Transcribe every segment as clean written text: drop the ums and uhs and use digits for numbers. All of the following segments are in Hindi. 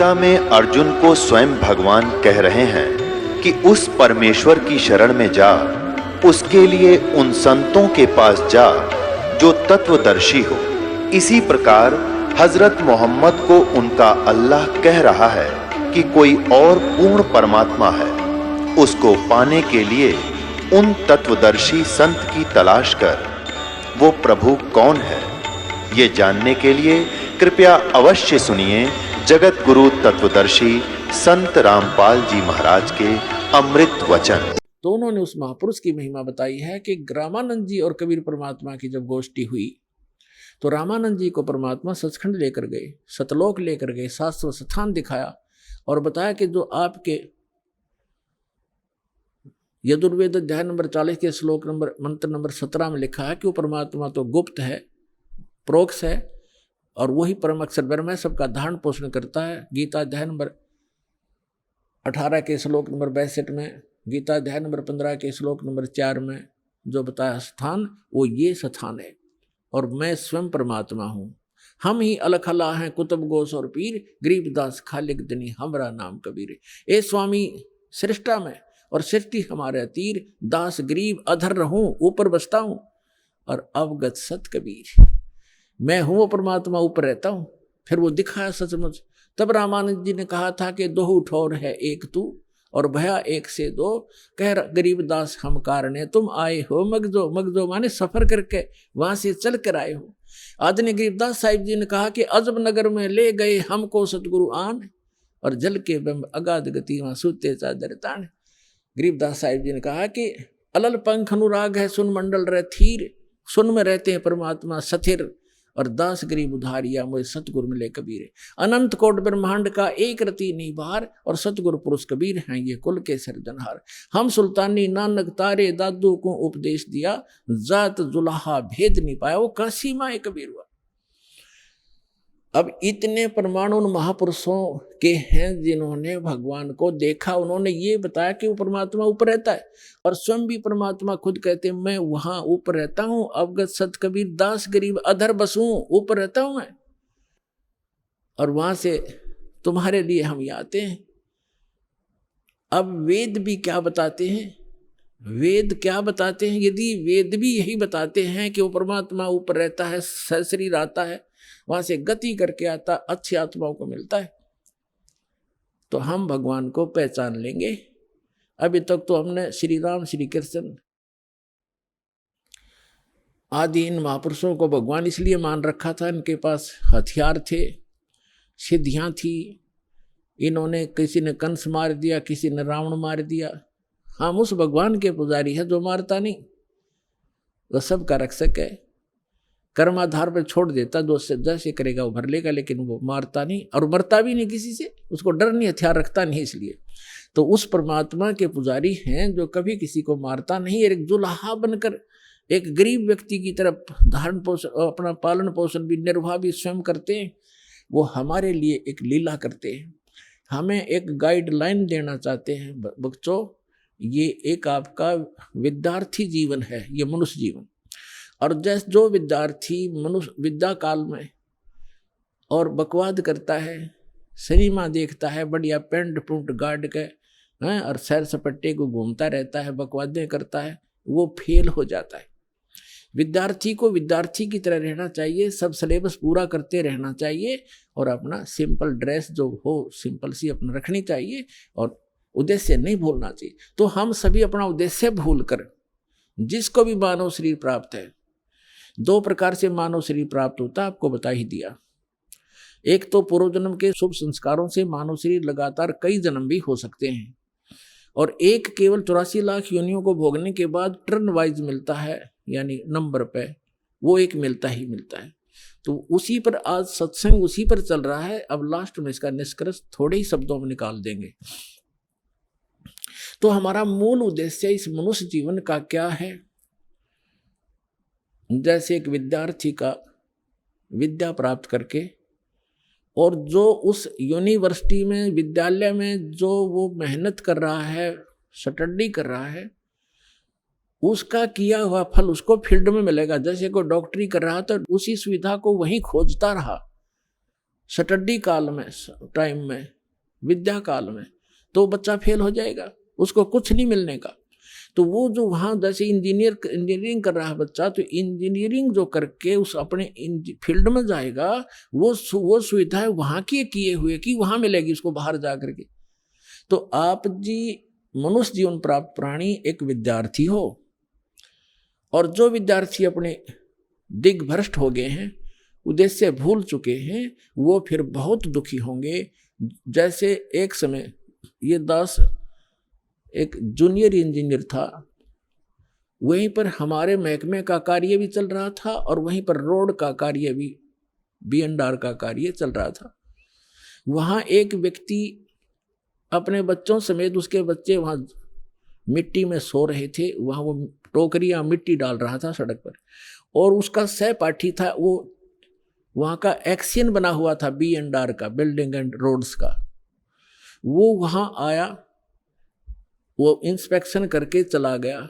गीता में अर्जुन को स्वयं भगवान कह रहे हैं कि उस परमेश्वर की शरण में जा, उसके लिए उन संतों के पास जा जो तत्वदर्शी हो। इसी प्रकार हजरत मोहम्मद को उनका अल्लाह कह रहा है कि कोई और पूर्ण परमात्मा है, उसको पाने के लिए उन तत्वदर्शी संत की तलाश कर। वो प्रभु कौन है, ये जानने के लिए कृपया अवश्य सुनिए जगत गुरु तत्वदर्शी संत रामपाल जी महाराज के अमृत वचन। तो उन्होंने उस महापुरुष की महिमा बताई है कि रामानंद जी और कबीर परमात्मा की जब गोष्ठी हुई तो रामानंद जी को परमात्मा सचखंड लेकर गए, सतलोक लेकर गए, शास्त्र स्थान दिखाया और बताया कि जो आपके यजुर्वेद अध्याय नंबर 40 के श्लोक नंबर मंत्र नंबर 17 में लिखा है कि वो परमात्मा तो गुप्त है, प्रोक्ष है और वही परम अक्षर ब्रह्म है, सबका धारण पोषण करता है। गीता अध्याय नंबर 18 के श्लोक नंबर 62 में, गीता अध्याय नंबर 15 के श्लोक नंबर 4 में जो बताया स्थान, वो ये स्थान है और मैं स्वयं परमात्मा हूँ। हम ही अलख अल्लाह हैं कुतुब गोस और पीर, गरीबदास खालिक दनी हमरा नाम कबीर। ए स्वामी सृष्टा में और सृष्टि हमारे तीर, दास गरीब अधर रहूं ऊपर बसता हूं और अवगत सत कबीर। मैं हूं वो परमात्मा, ऊपर रहता हूं। फिर वो दिखाया सचमुच। तब रामानंद जी ने कहा था कि दो ठोर है एक तू और भया एक से दो, कह गरीबदास हम कारणे तुम आए हो मगजो। मगजो माने सफर करके वहां से चल कर आए हो। आदरणीय गरीबदास साहिब जी ने कहा कि अजब नगर में ले गए हमको सतगुरु आन और जल के बिंब अगाध गति वहां सूते चादर तान। गरीबदास साहिब जी ने कहा कि अलल पंख अनुराग है सुन मंडल रह थीर, सुन में रहते हैं परमात्मा सथिर और दास गरीब उधारिया मुझे सतगुरु मिले कबीर। अनंत कोट ब्रह्मांड का एक रति निभार और सतगुरु पुरुष कबीर हैं ये कुल के सिरजनहार। हम सुल्तानी नानक तारे दादू को उपदेश दिया, जात जुलाहा भेद नहीं पाया, वो काशी माए कबीर हुआ। अब इतने प्रमाण उन महापुरुषों के हैं जिन्होंने भगवान को देखा। उन्होंने ये बताया कि वो परमात्मा ऊपर रहता है और स्वयं भी परमात्मा खुद कहते हैं मैं वहां ऊपर रहता हूं। अवगत सत कबीर दास गरीब अधर बसूं, ऊपर रहता हूं मैं और वहां से तुम्हारे लिए हम ये आते हैं। अब वेद भी क्या बताते हैं, वेद क्या बताते हैं? यदि वेद भी यही बताते हैं कि वो परमात्मा ऊपर रहता है, सशरीर आता है, वहां से गति करके आता, अच्छी आत्माओं को मिलता है, तो हम भगवान को पहचान लेंगे। अभी तक तो हमने श्री राम श्री कृष्ण आदि इन महापुरुषों को भगवान इसलिए मान रखा था, इनके पास हथियार थे, सिद्धियां थी। इन्होंने किसी ने कंस मार दिया, किसी ने रावण मार दिया। हम उस भगवान के पुजारी हैं जो मारता नहीं, वो सबका रक्षक है। कर्माधार पर छोड़ देता, जो जैसे करेगा वो भर लेगा, लेकिन वो मारता नहीं और मरता भी नहीं किसी से, उसको डर नहीं, हथियार रखता नहीं। इसलिए तो उस परमात्मा के पुजारी हैं जो कभी किसी को मारता नहीं। एक जुलाहा बनकर एक गरीब व्यक्ति की तरफ धारण पोषण, अपना पालन पोषण भी, निर्वाह भी स्वयं करते हैं। वो हमारे लिए एक लीला करते हैं, हमें एक गाइडलाइन देना चाहते हैं। बच्चों, ये एक आपका विद्यार्थी जीवन है, ये मनुष्य जीवन। और जैसे जो विद्यार्थी मनुष्य विद्या काल में और बकवाद करता है, सिनेमा देखता है, बढ़िया पेंट पुंट गाड़ के हैं और सैर सपट्टे को घूमता रहता है, बकवादें करता है, वो फेल हो जाता है। विद्यार्थी को विद्यार्थी की तरह रहना चाहिए, सब सिलेबस पूरा करते रहना चाहिए और अपना सिंपल ड्रेस जो हो सिंपल सी अपना रखनी चाहिए और उद्देश्य नहीं भूलना चाहिए। तो हम सभी अपना उद्देश्य भूल कर, जिसको भी मानव शरीर प्राप्त है, दो प्रकार से मानव शरीर प्राप्त होता है, आपको बता ही दिया। एक तो पूर्व जन्म के शुभ संस्कारों से मानव शरीर लगातार कई जन्म भी हो सकते हैं और एक केवल 84 लाख योनियों को भोगने के बाद टर्न वाइज मिलता है, यानी नंबर पे वो एक मिलता ही मिलता है। तो उसी पर आज सत्संग उसी पर चल रहा है। अब लास्ट में इसका निष्कर्ष थोड़े ही शब्दों में निकाल देंगे। तो हमारा मूल उद्देश्य इस मनुष्य जीवन का क्या है? जैसे एक विद्यार्थी का विद्या प्राप्त करके और जो उस यूनिवर्सिटी में, विद्यालय में जो वो मेहनत कर रहा है, स्टडी कर रहा है, उसका किया हुआ फल उसको फील्ड में मिलेगा। जैसे कोई डॉक्टरी कर रहा तो उसी सुविधा को वहीं खोजता रहा, स्टडी काल में, टाइम में, विद्या काल में, तो बच्चा फेल हो जाएगा, उसको कुछ नहीं मिलने का। तो वो जो वहाँ जैसे इंजीनियरिंग कर रहा है बच्चा, तो इंजीनियरिंग जो करके उस अपने फील्ड में जाएगा, वो सुविधा वहाँ की किए हुए की वहाँ मिलेगी उसको बाहर जा करके। तो आप जी मनुष्य जीवन प्राप्त प्राणी एक विद्यार्थी हो, और जो विद्यार्थी अपने दिग्भ्रष्ट हो गए हैं, उद्देश्य भूल चुके हैं, वो फिर बहुत दुखी होंगे। जैसे एक समय ये दास एक जूनियर इंजीनियर था, वहीं पर हमारे महकमे का कार्य भी चल रहा था और वहीं पर रोड का कार्य भी, B&R का कार्य चल रहा था। वहाँ एक व्यक्ति अपने बच्चों समेत, उसके बच्चे वहाँ मिट्टी में सो रहे थे, वहाँ वो टोकरियाँ मिट्टी डाल रहा था सड़क पर, और उसका सहपाठी था, वो वहाँ का एक्शन बना हुआ था B&R का, बिल्डिंग एंड रोड्स का। वो वहाँ आया, वो इंस्पेक्शन करके चला गया।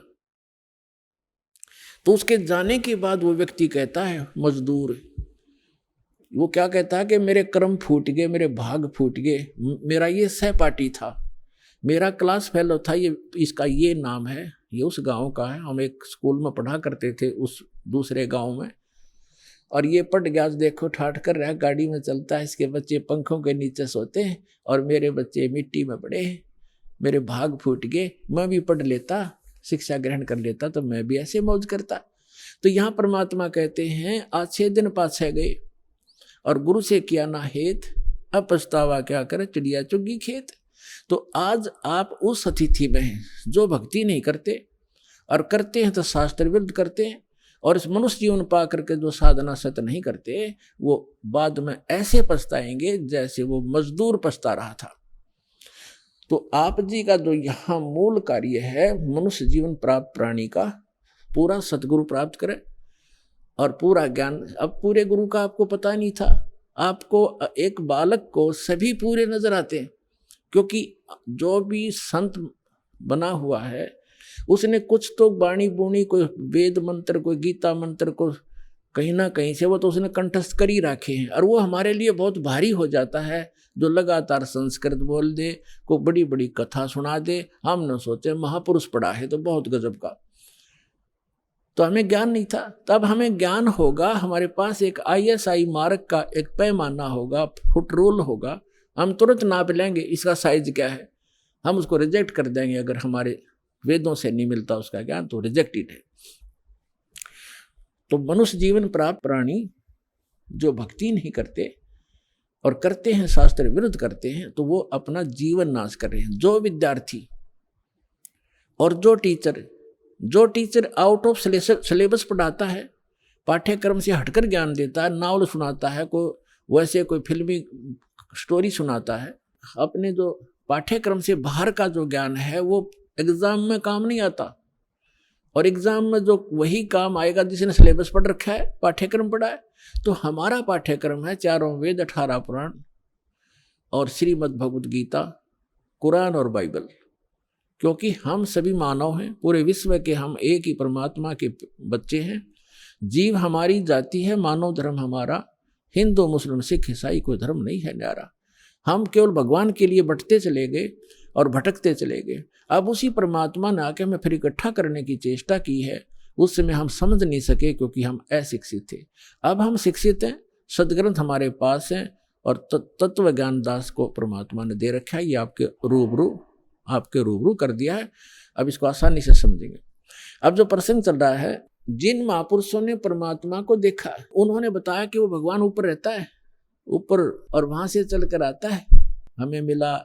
तो उसके जाने के बाद वो व्यक्ति कहता है, मजदूर, वो क्या कहता है कि मेरे कर्म फूट गए, मेरे भाग फूट गए। मेरा ये सहपाठी था, मेरा क्लास फेलो था, ये इसका ये नाम है, ये उस गांव का है, हम एक स्कूल में पढ़ा करते थे उस दूसरे गांव में, और ये पट गया, देखो ठाठ कर रहा है, गाड़ी में चलता है, इसके बच्चे पंखों के नीचे सोते हैं और मेरे बच्चे मिट्टी में पड़े हैं, मेरे भाग फूट गए। मैं भी पढ़ लेता, शिक्षा ग्रहण कर लेता, तो मैं भी ऐसे मौज करता। तो यहाँ परमात्मा कहते हैं, आज 6 दिन पाछे गए और गुरु से किया ना हेत, अब पछतावा क्या करे, चिड़िया चुगी खेत। तो आज आप उस अतिथि में हैं जो भक्ति नहीं करते, और करते हैं तो शास्त्र विरुद्ध करते हैं, और इस मनुष्य जीवन पा करके जो साधना सत्य नहीं करते, वो बाद में ऐसे पछताएंगे जैसे वो मजदूर पछता रहा था। तो आप जी का जो यहाँ मूल कार्य है, मनुष्य जीवन प्राप्त प्राणी का पूरा सतगुरु प्राप्त करे और पूरा ज्ञान। अब पूरे गुरु का आपको पता नहीं था, आपको एक बालक को सभी पूरे नजर आते हैं, क्योंकि जो भी संत बना हुआ है उसने कुछ तो बाणी बुणी, कोई वेद मंत्र, कोई गीता मंत्र को कहीं ना कहीं से वो तो उसने कंठस्थ कर ही रखे हैं, और वो हमारे लिए बहुत भारी हो जाता है। जो लगातार संस्कृत बोल दे, को बड़ी बड़ी कथा सुना दे, हम न सोचे महापुरुष पढ़ा है तो बहुत गजब का। तो हमें ज्ञान नहीं था, तब हमें ज्ञान होगा, हमारे पास एक ISI मार्क का एक पैमाना होगा, फुट रूल होगा, हम तुरंत नाप लेंगे इसका साइज क्या है, हम उसको रिजेक्ट कर देंगे। अगर हमारे वेदों से नहीं मिलता उसका ज्ञान तो रिजेक्टेड है। तो मनुष्य जीवन प्राप्त प्राणी जो भक्ति नहीं करते और करते हैं शास्त्र विरुद्ध करते हैं, तो वो अपना जीवन नाश कर रहे हैं। जो विद्यार्थी और जो टीचर आउट ऑफ सिलेबस पढ़ाता है, पाठ्यक्रम से हटकर ज्ञान देता है, नावल सुनाता है, कोई फिल्मी स्टोरी सुनाता है, अपने जो पाठ्यक्रम से बाहर का जो ज्ञान है वो एग्जाम में काम नहीं आता। और एग्जाम में जो वही काम आएगा जिसने सिलेबस पढ़ रखा है, पाठ्यक्रम पढ़ा है। तो हमारा पाठ्यक्रम है 4 वेद, 18 पुराण और श्रीमद् भगवद गीता, कुरान और बाइबल। क्योंकि हम सभी मानव हैं, पूरे विश्व के हम एक ही परमात्मा के बच्चे हैं। जीव हमारी जाति है, मानव धर्म हमारा, हिंदू मुस्लिम सिख ईसाई कोई धर्म नहीं है न्यारा। हम केवल भगवान के लिए बंटते चले गए और भटकते चले गए। अब उसी परमात्मा ने आके हमें फिर इकट्ठा करने की चेष्टा की है, उस समय हम समझ नहीं सके क्योंकि हम अशिक्षित थे। अब हम शिक्षित हैं, सदग्रंथ हमारे पास हैं और तत्व ज्ञान दास को परमात्मा ने दे रखा है, ये आपके रूबरू कर दिया है। अब इसको आसानी से समझेंगे। अब जो प्रसंग चल रहा है, जिन महापुरुषों ने परमात्मा को देखा, उन्होंने बताया कि वो भगवान ऊपर रहता है, ऊपर, और वहां से चल कर आता है, हमें मिला,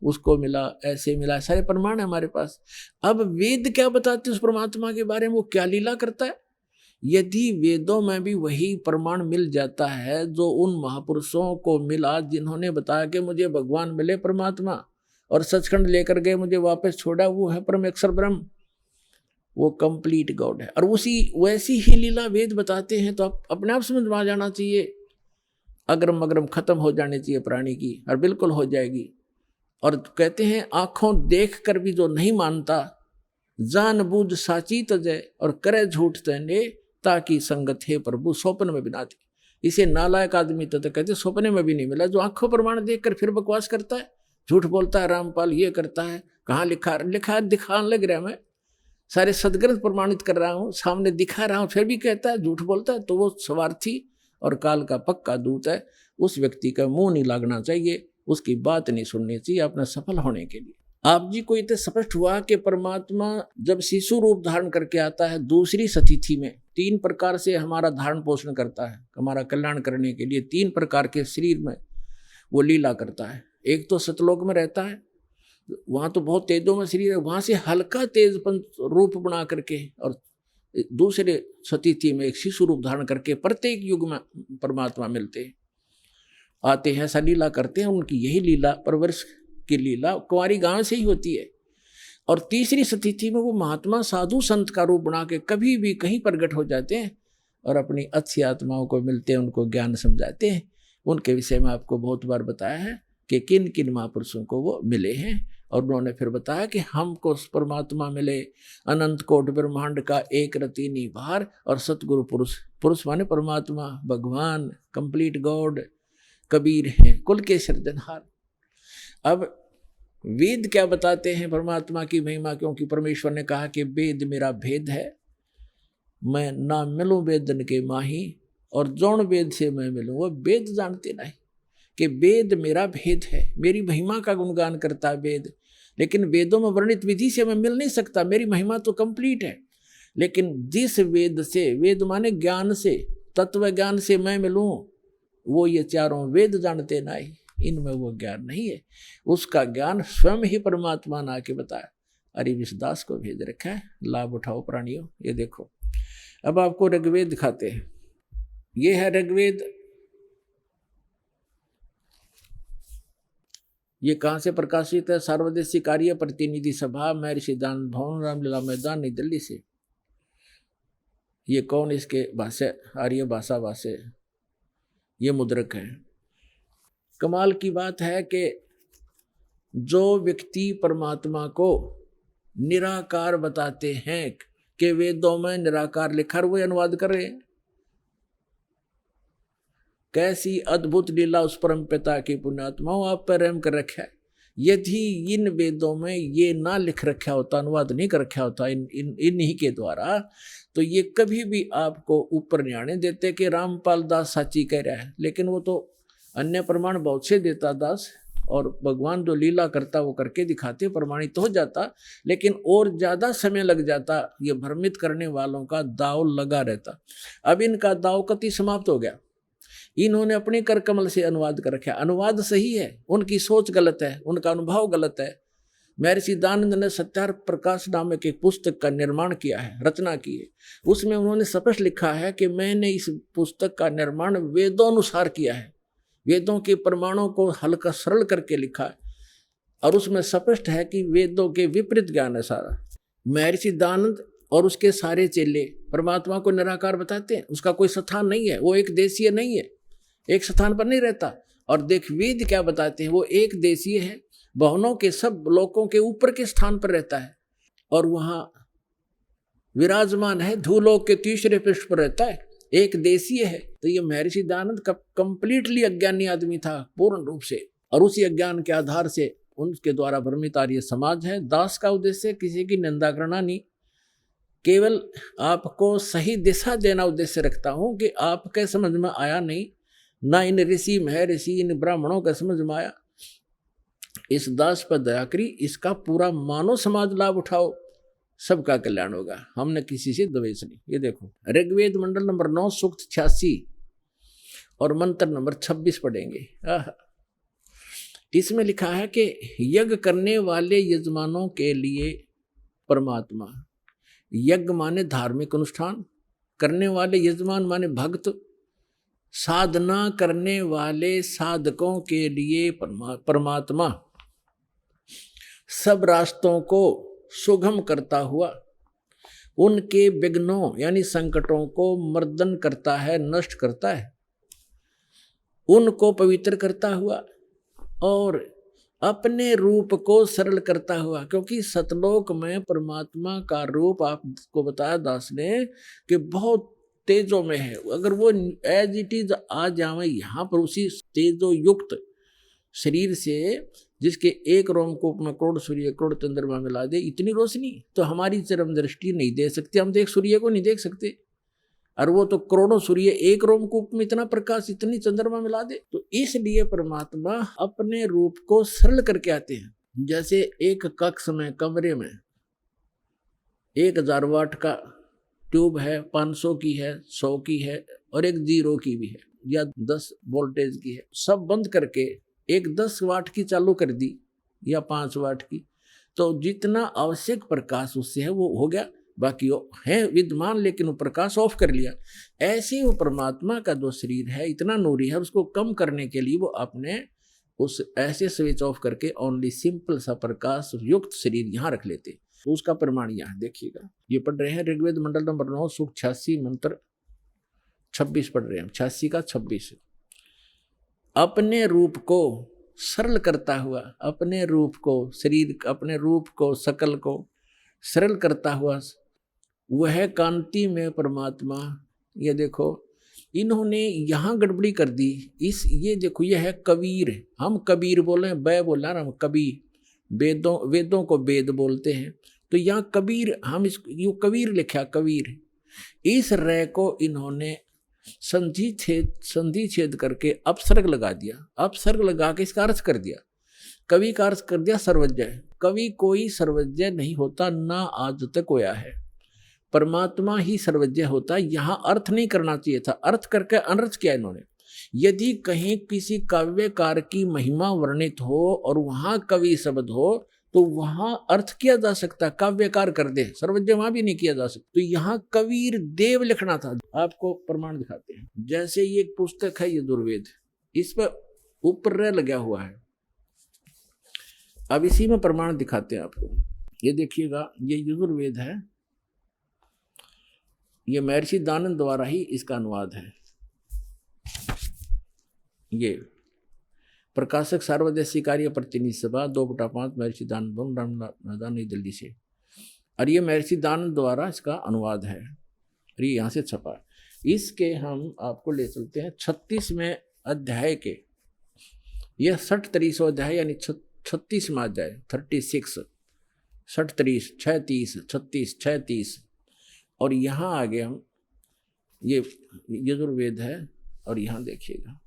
उसको मिला, ऐसे मिला, सारे प्रमाण है हमारे पास। अब वेद क्या बताते हैं उस परमात्मा के बारे में, वो क्या लीला करता है? यदि वेदों में भी वही प्रमाण मिल जाता है जो उन महापुरुषों को मिला जिन्होंने बताया कि मुझे भगवान मिले परमात्मा और सचखंड लेकर गए, मुझे वापस छोड़ा, वो है परम अक्षर ब्रह्म, वो कंप्लीट गॉड है। और वैसी ही लीला वेद बताते हैं, तो अपने आप समझ में आ जाना चाहिए। अग्रम अग्रम खत्म हो जानी चाहिए प्राणी की, और बिल्कुल हो जाएगी। और कहते हैं आंखों देख कर भी जो नहीं मानता, जानबूझ साची तजय और करे झूठ तने, ताकि संगत है प्रभु स्वप्न में बिना दे। इसे नालायक आदमी तो कहते सपने में भी नहीं मिला, जो आंखों प्रमाण देखकर फिर बकवास करता है, झूठ बोलता है, रामपाल ये करता है, कहाँ लिखा लिखा दिखाने लग रहा है, मैं सारे सदग्रंथ प्रमाणित कर रहा हूँ, सामने दिखा रहा हूँ, फिर भी कहता है, झूठ बोलता है, तो वो स्वार्थी और काल का पक्का दूत है। उस व्यक्ति का मुंह नहीं लागना चाहिए, उसकी बात नहीं सुननी चाहिए अपना सफल होने के लिए। आप जी को इतना स्पष्ट हुआ कि परमात्मा जब शिशु रूप धारण करके आता है दूसरी सतिथि में, 3 प्रकार से हमारा धारण पोषण करता है, हमारा कल्याण करने के लिए 3 प्रकार के शरीर में वो लीला करता है। एक तो सतलोक में रहता है, वहाँ तो बहुत तेजों में शरीर है, वहाँ से हल्का तेजपन रूप बना करके और दूसरे सतिथि में एक शिशु रूप धारण करके प्रत्येक युग में परमात्मा मिलते हैं, आते हैं, ऐसा लीला करते हैं। उनकी यही लीला परवरिश की लीला कुंवारी गांव से ही होती है। और तीसरी सतिथि में वो महात्मा साधु संत का रूप बना के कभी भी कहीं प्रकट हो जाते हैं और अपनी अच्छी आत्माओं को मिलते हैं, उनको ज्ञान समझाते हैं। उनके विषय में आपको बहुत बार बताया है कि किन किन महापुरुषों को वो मिले हैं, और उन्होंने फिर बताया कि हमको परमात्मा मिले अनंत कोट ब्रह्मांड का एक रति निभार, और सतगुरु पुरुष, पुरुष माने परमात्मा, भगवान, कंप्लीट गॉड, कबीर हैं, कुल के सृजनहार। अब वेद क्या बताते हैं परमात्मा की महिमा, क्योंकि परमेश्वर ने कहा कि वेद मेरा भेद है, मैं ना मिलूं वेदन के माही, और जौन वेद से मैं मिलूं वो वेद जानते नहीं, कि वेद मेरा भेद है, मेरी महिमा का गुणगान करता है वेद, लेकिन वेदों में वर्णित विधि से मैं मिल नहीं सकता, मेरी महिमा तो कंप्लीट है। लेकिन जिस वेद से, वेद माने ज्ञान से, तत्व ज्ञान से मैं मिलूं, वो ये चारों वेद जानते नहीं, इनमें वो ज्ञान नहीं है। उसका ज्ञान स्वयं ही परमात्मा ने आके बताया। अरे विश्वदास को भेज रखा है, लाभ उठाओ प्राणियों। ये देखो, अब आपको ऋग्वेद दिखाते हैं। ये है ऋग्वेद। ये कहाँ से प्रकाशित है? सर्वदेशी कार्य प्रतिनिधि सभा, महर्षि दान भवन, रामलीला मैदान, नई दिल्ली से। ये कौन इसके भाषा? आर्य भाषा भाषे, ये मुद्रक है। कमाल की बात है कि जो व्यक्ति परमात्मा को निराकार बताते हैं कि वेदों में निराकार लिखा, वो अनुवाद कर रहे हैं। कैसी अद्भुत लीला उस परम पिता की पुण्यात्माओं आप पर रहम कर रखा है। यदि इन वेदों में ये ना लिख रखा होता, अनुवाद नहीं कर रखा होता इन्हीं के द्वारा, तो ये कभी भी आपको ऊपर नहीं आने देते कि रामपाल दास साची कह रहा है। लेकिन वो तो अन्य प्रमाण बहुत से देता दास, और भगवान जो लीला करता वो करके दिखाते, प्रमाणित हो जाता, लेकिन और ज़्यादा समय लग जाता। ये भ्रमित करने वालों का दाव लगा रहता। अब इनका दाव कति समाप्त हो गया। इन्होंने अपने कर कमल से अनुवाद कर रखा। अनुवाद सही है, उनकी सोच गलत है, उनका अनुभव गलत है। महर्षि दानंद ने सत्यार प्रकाश नामक एक पुस्तक का निर्माण किया है, रचना की है। उसमें उन्होंने स्पष्ट लिखा है कि मैंने इस पुस्तक का निर्माण वेदोनुसार किया है, वेदों के प्रमाणों को हल्का सरल करके लिखा है, और उसमें स्पष्ट है कि वेदों के विपरीत ज्ञान है सारा। महर्षि दानंद और उसके सारे चेले परमात्मा को निराकार बताते हैं, उसका कोई स्थान नहीं है, वो एक देशीय नहीं है, एक स्थान पर नहीं रहता। और देख वेद क्या बताते हैं, वो एक देशीय है, भवनों के सब लोकों के ऊपर के स्थान पर रहता है, और वहाँ विराजमान है, धूलोक के तीसरे पृष्ठ पर रहता है, एक देशीय है। तो ये महर्षि दानंद का कंप्लीटली अज्ञानी आदमी था पूर्ण रूप से, और उसी अज्ञान के आधार से उनके द्वारा भ्रमित आर्य समाज है। दास का उद्देश्य किसी की निंदा करना नहीं, केवल आपको सही दिशा देना उद्देश्य रखता हूं कि आपके समझ में आया नहीं, ना इन ऋषि महर्षि इन ब्राह्मणों का समझ में आया, इस दास पर दया करी, इसका पूरा मानव समाज लाभ उठाओ, सबका कल्याण होगा। हमने किसी से द्वेष नहीं। ये देखो ऋग्वेद मंडल नंबर 9 सूक्त 86 और मंत्र नंबर 26 पढ़ेंगे। इसमें लिखा है कि यज्ञ करने वाले यजमानों के लिए परमात्मा, यज्ञ माने धार्मिक अनुष्ठान, करने वाले यजमान माने भक्त, साधना करने वाले साधकों के लिए परमात्मा सब रास्तों को सुगम करता हुआ उनके विघ्नों यानी संकटों को मर्दन करता है, नष्ट करता है, उनको पवित्र करता हुआ और अपने रूप को सरल करता हुआ। क्योंकि सतलोक में परमात्मा का रूप आपको बताया दास ने कि बहुत तेजो में है, अगर वो एज इट इज आ जावे यहाँ पर उसी तेजो युक्त शरीर से, जिसके एक रोमकूप में करोड़ सूर्य करोड़ चंद्रमा मिला दे, इतनी रोशनी तो हमारी चरम दृष्टि नहीं दे सकती। हम तो एक सूर्य को नहीं देख सकते, और वो तो करोड़ों सूर्य एक रोमकूप में इतना प्रकाश इतनी चंद्रमा मिला दे। तो इसलिए परमात्मा अपने रूप को सरल करके आते हैं। जैसे एक कक्ष में, कमरे में 1000 वाट का ट्यूब है, 500 की है, 100 की है और एक 0 की भी है, या 10 वोल्टेज की है। सब बंद करके एक 10 वाट की चालू कर दी या 5 वाट की, तो जितना आवश्यक प्रकाश उससे है वो हो गया, बाकी वो है विद्यमान, लेकिन वो प्रकाश ऑफ कर लिया। ऐसे वो परमात्मा का जो शरीर है इतना नूरी है, उसको कम करने के लिए वो अपने उस ऐसे स्विच ऑफ करके ओनली सिंपल सा प्रकाश युक्त शरीर यहाँ रख लेते। तो उसका प्रमाण यहाँ देखिएगा, ये पढ़ रहे हैं ऋग्वेद मंडल नंबर 9 सूक्त 86 मंत्र 26 पढ़ रहे हैं, 86 का 26। अपने रूप को सरल करता हुआ, अपने रूप को, शरीर अपने रूप को, सकल को सरल करता हुआ वह कांति में परमात्मा। ये देखो इन्होंने यहाँ गड़बड़ी कर दी। ये देखो यह है कबीर, हम कबीर बोले हैं, बै बोला हम कबीर, वेदों को वेद बोलते हैं, तो यहाँ कबीर, हम इस यू कबीर लिखा कबीर। इस रे को इन्होंने संधि छेद करके अपसर्ग लगा दिया, अपसर्ग लगा के इसका अर्थ कर दिया, कवि का अर्थ कर दिया सर्वज्ञ। कवि कोई सर्वज्ञ नहीं होता, ना आज तक होया है, परमात्मा ही सर्वज्ञ होता। यहाँ अर्थ नहीं करना चाहिए था, अर्थ करके अनर्थ किया इन्होंने। यदि कहीं किसी काव्यकार की महिमा वर्णित हो और वहां कवि शब्द हो तो वहां अर्थ किया जा सकता, काव्यकार कर दे, सर्वज्ञ वहां भी नहीं किया जा सकता। तो यहाँ कबीर देव लिखना था। आपको प्रमाण दिखाते हैं, जैसे ये एक पुस्तक है यजुर्वेद, इस पर ऊपर लगा हुआ है। अब इसी में प्रमाण दिखाते हैं आपको, ये देखिएगा, ये यजुर्वेद है, ये महर्षि दानंद द्वारा ही इसका अनुवाद है। ये प्रकाशक सार्वदेशी कार्य प्रतिनिधि सभा 2/5 महर्षि दानंद मैदान नई दिल्ली से, और ये महर्षि दानंद द्वारा इसका अनुवाद है, और ये यहाँ से छपा। इसके हम आपको ले चलते हैं 36वें अध्याय के, यह 60-30 अध्याय यानी 36वां अध्याय 36, 60-30, 36, 36, 36, और यहाँ आगे हम ये यजुर्वेद है, और यहाँ देखिएगा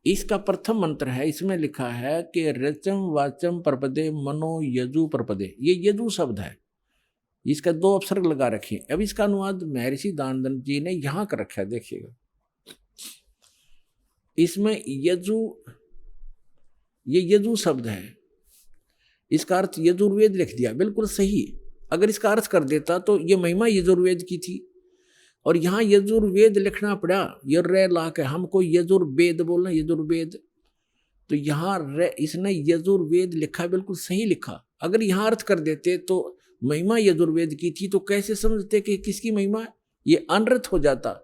इसका प्रथम मंत्र है, इसमें लिखा है कि रचम वाचम प्रपदे मनो यजु प्रपदे, ये यजु शब्द है, इसका 2 अपसर्ग लगा रखे। अब इसका अनुवाद महर्षि दानंद जी ने यहाँ कर रखा है, देखिएगा इसमें यजु, ये यजु शब्द है, इसका अर्थ यजुर्वेद लिख दिया, बिल्कुल सही। अगर इसका अर्थ कर देता तो ये महिमा यजुर्वेद की थी, और यहाँ यजुर्वेद लिखना पड़ा, ये रे ला के, हमको यजुर्वेद बोलना, यजुर्वेद, तो यहाँ रे इसने यजुर्वेद लिखा, बिल्कुल सही लिखा। अगर यहाँ अर्थ कर देते तो महिमा यजुर्वेद की थी, तो कैसे समझते कि किसकी महिमा, ये अनर्थ हो जाता।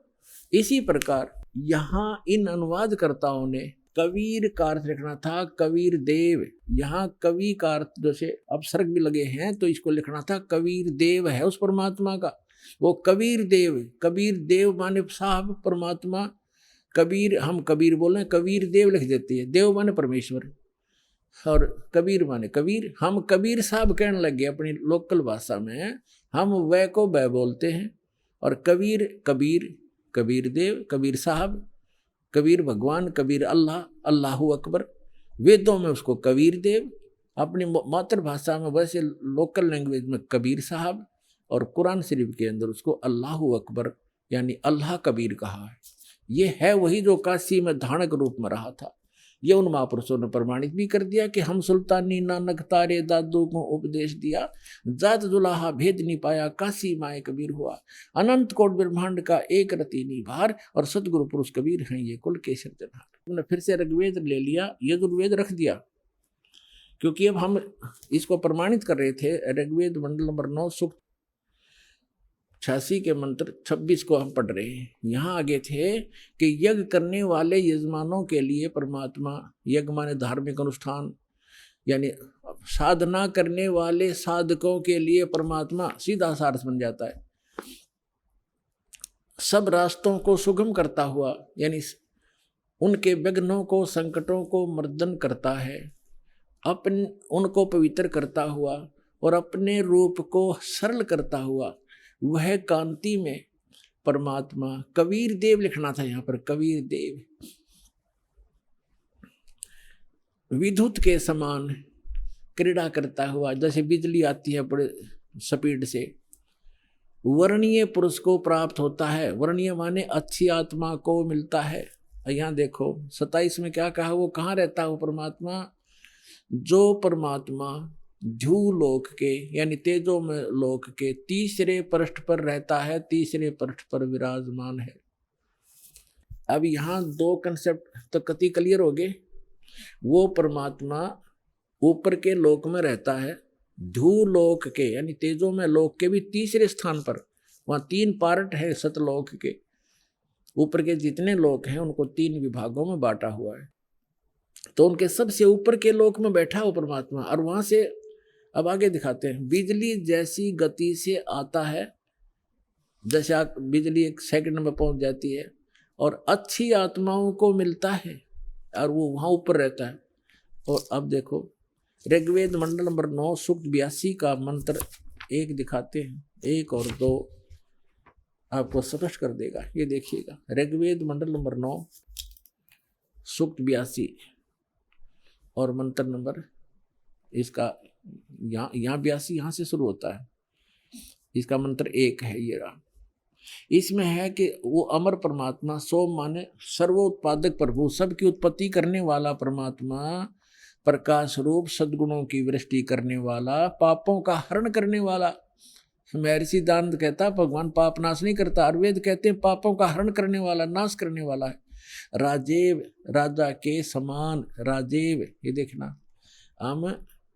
इसी प्रकार यहाँ इन अनुवादकर्ताओं ने कबीर का अर्थ लिखना था कबीर देव, यहाँ कवि का अर्थ जैसे अपसर्ग भी लगे हैं तो इसको लिखना था कबीर देव है उस परमात्मा का, वो कबीर देव माने साहब परमात्मा, कबीर, हम कबीर बोले, कबीर देव लिख देते हैं, देव माने परमेश्वर, और कबीर माने कबीर। हम कबीर साहब कहने लगे अपनी लोकल भाषा में, हम वह को वह बोलते हैं, और कबीर कबीर, कबीर देव, कबीर साहब, कबीर भगवान, कबीर अल्लाह, अल्लाहू अकबर। वेदों में उसको कबीर देव, अपनी मातृभाषा में वैसे लोकल लैंग्वेज में कबीर साहब, और कुरान शरीफ के अंदर उसको अल्लाहू अकबर यानी अल्लाह कबीर कहा है। ये है वही जो काशी में धानक रूप में रहा था। ये उन महापुरुषों ने प्रमाणित भी कर दिया कि हम सुल्तानी नानक तारे दादू को उपदेश दिया, जात जुलाहा भेद नहीं पाया, काशी माए कबीर हुआ, अनंत कोट ब्रह्मांड का एक रति निभार, और सतगुरु पुरुष कबीर हैं ये कुल के सिरजनहार। उन्होंने फिर से ऋग्वेद ले लिया, यजुर्वेद रख दिया, क्योंकि अब हम इसको प्रमाणित कर रहे थे। ऋग्वेद मंडल नंबर 9 सूक्त 86 के मंत्र 26 को हम पढ़ रहे हैं। यहाँ आगे थे कि यज्ञ करने वाले यजमानों के लिए परमात्मा, यज्ञ माने धार्मिक अनुष्ठान, यानी साधना करने वाले साधकों के लिए परमात्मा, सीधा सार्थ बन जाता है। सब रास्तों को सुगम करता हुआ, यानी उनके विघ्नों को, संकटों को मर्दन करता है, उनको पवित्र करता हुआ और अपने रूप को सरल करता हुआ, वह कांति में परमात्मा कबीर देव लिखना था यहाँ पर, कबीर देव विद्युत के समान क्रीड़ा करता हुआ, जैसे बिजली आती है बड़े स्पीड से, वर्णीय पुरुष को प्राप्त होता है। वर्णीय माने अच्छी आत्मा को मिलता है। यहाँ देखो 27 में क्या कहा, वो कहाँ रहता है वो परमात्मा? जो परमात्मा ध्रुव लोक के यानी तेजो में लोक के तीसरे पृष्ठ पर रहता है, तीसरे पृष्ठ पर विराजमान है। अब यहाँ दो कंसेप्ट तो कति क्लियर हो गए। वो परमात्मा ऊपर के लोक में रहता है, ध्रुव लोक के यानी तेजो में लोक के भी तीसरे स्थान पर, वहाँ 3 पार्ट है सतलोक के। ऊपर के जितने लोक हैं उनको 3 विभागों में बांटा हुआ है, तो उनके सबसे ऊपर के लोक में बैठा हो परमात्मा। और वहां से अब आगे दिखाते हैं, बिजली जैसी गति से आता है, जैसे बिजली 1 सेकंड में पहुंच जाती है, और अच्छी आत्माओं को मिलता है और वो वहां ऊपर रहता है। और अब देखो ऋग्वेद मंडल नंबर 9 सूक्त 82 का मंत्र 1 दिखाते हैं, 1 और 2 आपको स्पष्ट कर देगा। ये देखिएगा, ऋग्वेद मंडल नंबर 9 सूक्त 82 और मंत्र नंबर इसका यहाँ 82 यहाँ से शुरू होता है, इसका मंत्र 1 है। ये रहा, इसमें है कि वो अमर परमात्मा, सोम माने सर्वोत्पादक प्रभु, सबकी उत्पत्ति करने वाला परमात्मा, प्रकाश रूप सद्गुणों की वृष्टि करने वाला, पापों का हरण करने वाला। महर्षि दानंद कहता भगवान पाप नाश नहीं करता, आयुर्वेद कहते हैं पापों का हरण करने वाला, नाश करने वाला है। राजेव, राजा के समान, राजेव। ये देखना, हम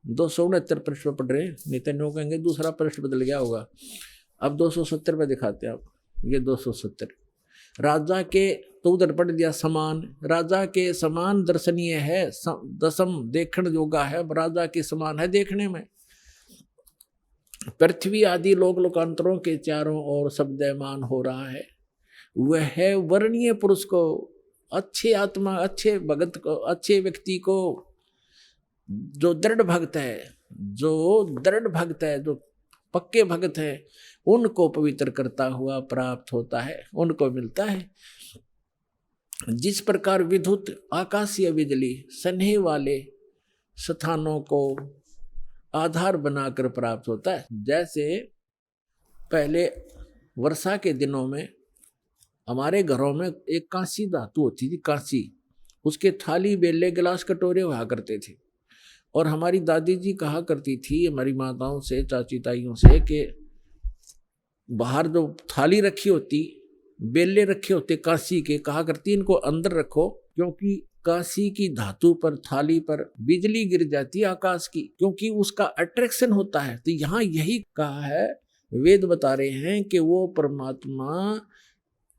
269 पृष्ठ पर पढ़ रहे हैं, नहीं तो कहेंगे दूसरा पृष्ठ बदल गया होगा। अब 270 पे दिखाते हैं आप, ये 270। राजा के तो उधर पढ़ दिया समान, राजा के समान दर्शनीय है, दसम देखण योगा है, राजा के समान है देखने में। पृथ्वी आदि लोक लोकांतरों के चारों ओर शब्दमान हो रहा है। वह वर्णीय पुरुष को, अच्छे आत्मा, अच्छे भगत को, अच्छे व्यक्ति को, जो दृढ़ भक्त है, जो दृढ़ भक्त है, जो पक्के भक्त है, उनको पवित्र करता हुआ प्राप्त होता है, उनको मिलता है। जिस प्रकार विद्युत आकाशीय बिजली स्नेह वाले स्थानों को आधार बनाकर प्राप्त होता है, जैसे पहले वर्षा के दिनों में हमारे घरों में एक कांसी धातु होती थी, कांसी, उसके थाली बेले गिलास कटोरे हुआ करते थे। और हमारी दादी जी कहा करती थी हमारी माताओं से, चाची ताइयों से, कि बाहर जो थाली रखी होती, बेले रखे होते कांसी के, कहा करती इनको अंदर रखो, क्योंकि कांसी की धातु पर, थाली पर बिजली गिर जाती है आकाश की, क्योंकि उसका अट्रैक्शन होता है। तो यहाँ यही कहा है, वेद बता रहे हैं कि वो परमात्मा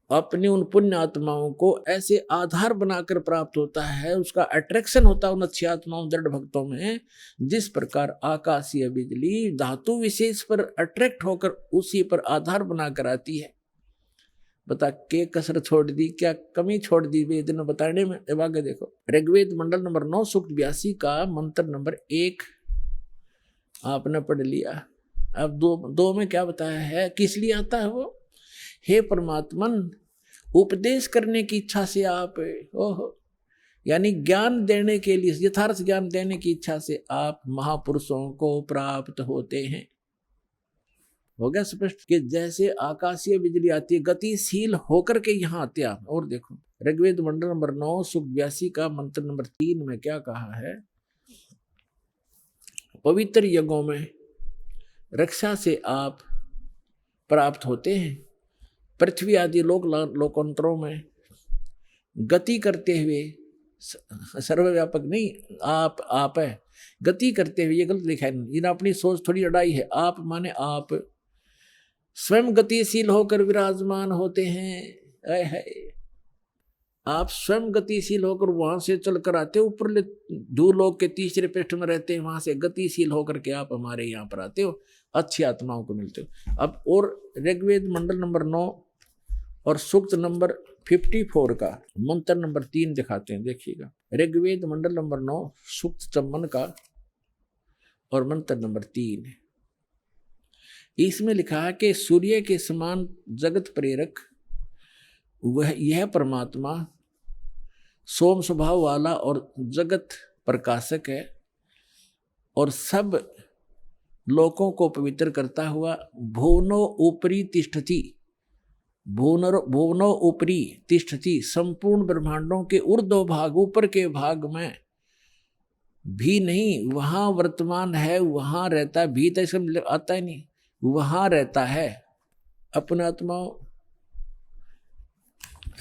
अपने उन पुण्य आत्माओं को ऐसे आधार बनाकर प्राप्त होता है, उसका अट्रैक्शन होता है उन अच्छी आत्माओं, दृढ़ भक्तों में। जिस प्रकार आकाशीय बिजली धातु विशेष पर अट्रैक्ट होकर उसी पर आधार बनाकर आती है। बता के कसर छोड़ दी, क्या कमी छोड़ दी वेद ने बताने में। अब आगे देखो, ऋग्वेद मंडल नंबर 9 सूक्त 82 का मंत्र नंबर 1 आपने पढ़ लिया। अब दो में क्या बताया है, किस लिए आता है वो? हे परमात्मन, उपदेश करने की इच्छा से आप, ओहो, यानी ज्ञान देने के लिए, यथार्थ ज्ञान देने की इच्छा से आप महापुरुषों को प्राप्त होते हैं। हो गया स्पष्ट कि जैसे आकाशीय बिजली आती है, गतिशील होकर के यहाँ आते हैं। और देखो ऋग्वेद मंडल नंबर 9 सूक्त 82 का मंत्र नंबर 3 में क्या कहा है, पवित्र यज्ञों में रक्षा से आप प्राप्त होते हैं। पृथ्वी आदि लोकांतरों में गति करते हुए, सर्वव्यापक नहीं, आप है, गति करते हुए, ये गलत लिखा है, इन अपनी सोच थोड़ी अड़ाई है। आप माने आप स्वयं गतिशील होकर विराजमान होते हैं। आप स्वयं गतिशील होकर वहां से चलकर आते हो, ऊपर धूलोक के तीसरे पृष्ठ में रहते हैं, वहां से गतिशील होकर के आप हमारे यहाँ पर आते हो, अच्छी आत्माओं को मिलते हो। अब और ऋग्वेद मंडल नंबर 9 और सूक्त नंबर 54 का मंत्र नंबर 3 दिखाते हैं, देखिएगा। ऋग्वेद मंडल नंबर 9 सूक्त 54 का और मंत्र नंबर 3। इसमें लिखा है कि सूर्य के समान जगत प्रेरक वह यह परमात्मा सोम स्वभाव वाला और जगत प्रकाशक है, और सब लोकों को पवित्र करता हुआ भुवनो ऊपरी तिष्ठति, भुवनो ऊपरी तिष्ठति, संपूर्ण ब्रह्मांडों के ऊर्ध्व भाग, ऊपर के भाग में भी नहीं, वहां वर्तमान है, वहां रहता, भी तो इसका आता ही नहीं, वहां रहता है अपने आत्मा।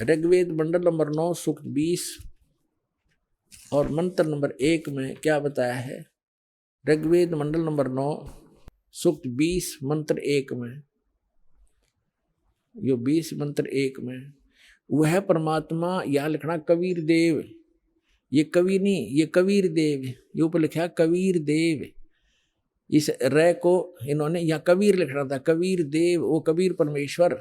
ऋग्वेद मंडल नंबर 9 सूक्त 20 और मंत्र नंबर 1 में क्या बताया है? ऋग्वेद मंडल नंबर 9 सूक्त 20 मंत्र 1 में, यो 20 मंत्र 1 में वह परमात्मा, यह लिखना कबीर देव, ये कवि नहीं, ये कबीर देव, ये ऊपर लिखा कबीर देव, इस रे को इन्होंने यहाँ कबीर लिखना था, कबीर देव, वो कबीर परमेश्वर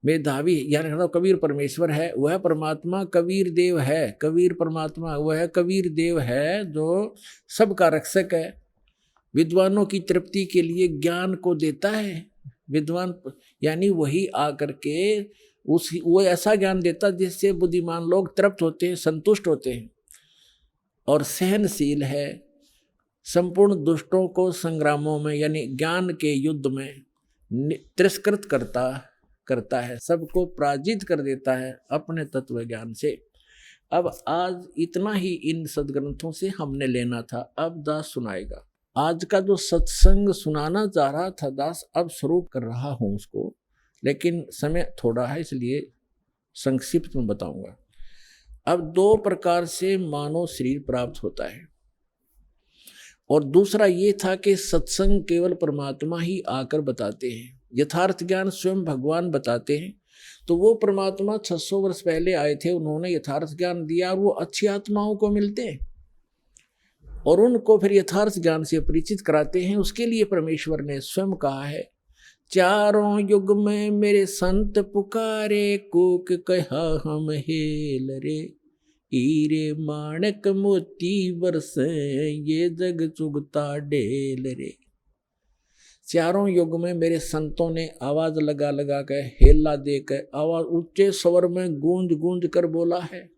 मेधावी, यहाँ लिखना कबीर परमेश्वर है, वह परमात्मा कबीर देव है, कबीर परमात्मा वह कबीर देव है जो सबका रक्षक है, विद्वानों की तृप्ति के लिए ज्ञान को देता है। विद्वान यानी वही आकर के वो ऐसा ज्ञान देता जिससे बुद्धिमान लोग तृप्त होते हैं, संतुष्ट होते हैं, और सहनशील है, संपूर्ण दुष्टों को संग्रामों में यानी ज्ञान के युद्ध में तिरस्कृत करता है, सबको पराजित कर देता है अपने तत्व ज्ञान से। अब आज इतना ही इन सदग्रंथों से हमने लेना था। अब दास सुनाएगा। आज का जो सत्संग सुनाना चाह रहा था दास, अब शुरू कर रहा हूं उसको, लेकिन समय थोड़ा है इसलिए संक्षिप्त में बताऊंगा। अब 2 प्रकार से मानव शरीर प्राप्त होता है, और दूसरा ये था कि सत्संग केवल परमात्मा ही आकर बताते हैं, यथार्थ ज्ञान स्वयं भगवान बताते हैं। तो वो परमात्मा 600 वर्ष पहले आए थे, उन्होंने यथार्थ ज्ञान दिया, और वो अच्छी आत्माओं को मिलते हैं और उनको फिर यथार्थ ज्ञान से परिचित कराते हैं। उसके लिए परमेश्वर ने स्वयं कहा है, चारों युग में मेरे संत पुकारे, कूक कहा हम हेल रे, हीरे माणक मोती बरसे, ये जग चुगता ढेल रे। चारों युग में मेरे संतों ने आवाज लगा लगा कर, हेला देकर, आवाज ऊंचे स्वर में गूंज गूंज कर बोला है,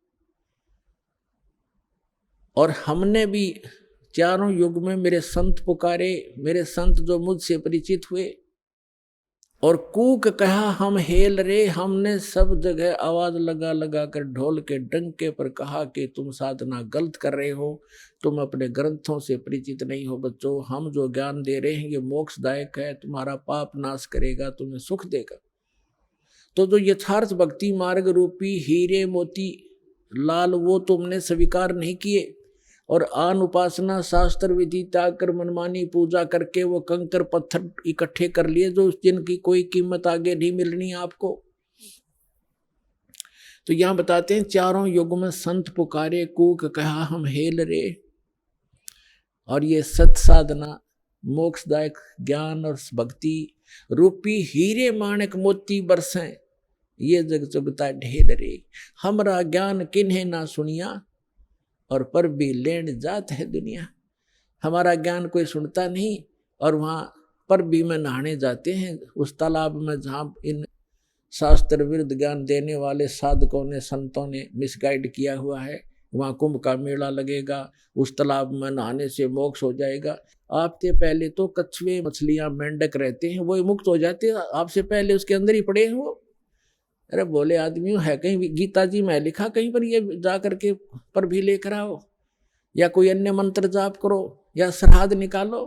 और हमने भी चारों युग में मेरे संत पुकारे, मेरे संत जो मुझसे परिचित हुए, और कूक कहा हम हेल रे, हमने सब जगह आवाज लगा लगा कर ढोल के डंके पर कहा कि तुम साधना गलत कर रहे हो, तुम अपने ग्रंथों से परिचित नहीं हो बच्चों, हम जो ज्ञान दे रहे हैं ये मोक्षदायक है, तुम्हारा पाप नाश करेगा, तुम्हें सुख देगा। तो जो यथार्थ भक्ति मार्ग रूपी हीरे मोती लाल वो तुमने स्वीकार नहीं किए, और आन उपासना शास्त्र विधि त्याग कर मनमानी पूजा करके वो कंकर पत्थर इकट्ठे कर लिए जो जिनकी कोई कीमत आगे नहीं मिलनी आपको। तो यहां बताते हैं, चारों युग में संत पुकारे, कूक कहा हम हेल रे, और ये सत साधना मोक्षदायक ज्ञान और भक्ति रूपी हीरे माणक मोती बरसें, ये जग चुगता ढेल रे। हमरा ज्ञान किन्हें ना सुनिया, और पर भी लेन जात है दुनिया। हमारा ज्ञान कोई सुनता नहीं, और वहाँ पर भी में नहाने जाते हैं उस तालाब में जहाँ इन शास्त्र विरुद्ध ज्ञान देने वाले साधकों ने, संतों ने मिसगाइड किया हुआ है। वहाँ कुंभ का मेला लगेगा, उस तालाब में नहाने से मोक्ष हो जाएगा। आपसे पहले तो कछुए, मछलियाँ, मेंढक रहते हैं, वो मुक्त हो जाते हैं, आपसे पहले उसके अंदर ही पड़े हैं वो। अरे बोले आदमियों, है कहीं गीता जी में लिखा कहीं पर ये जा करके पर भी लेकर आओ, या कोई अन्य मंत्र जाप करो, या श्राद्ध निकालो?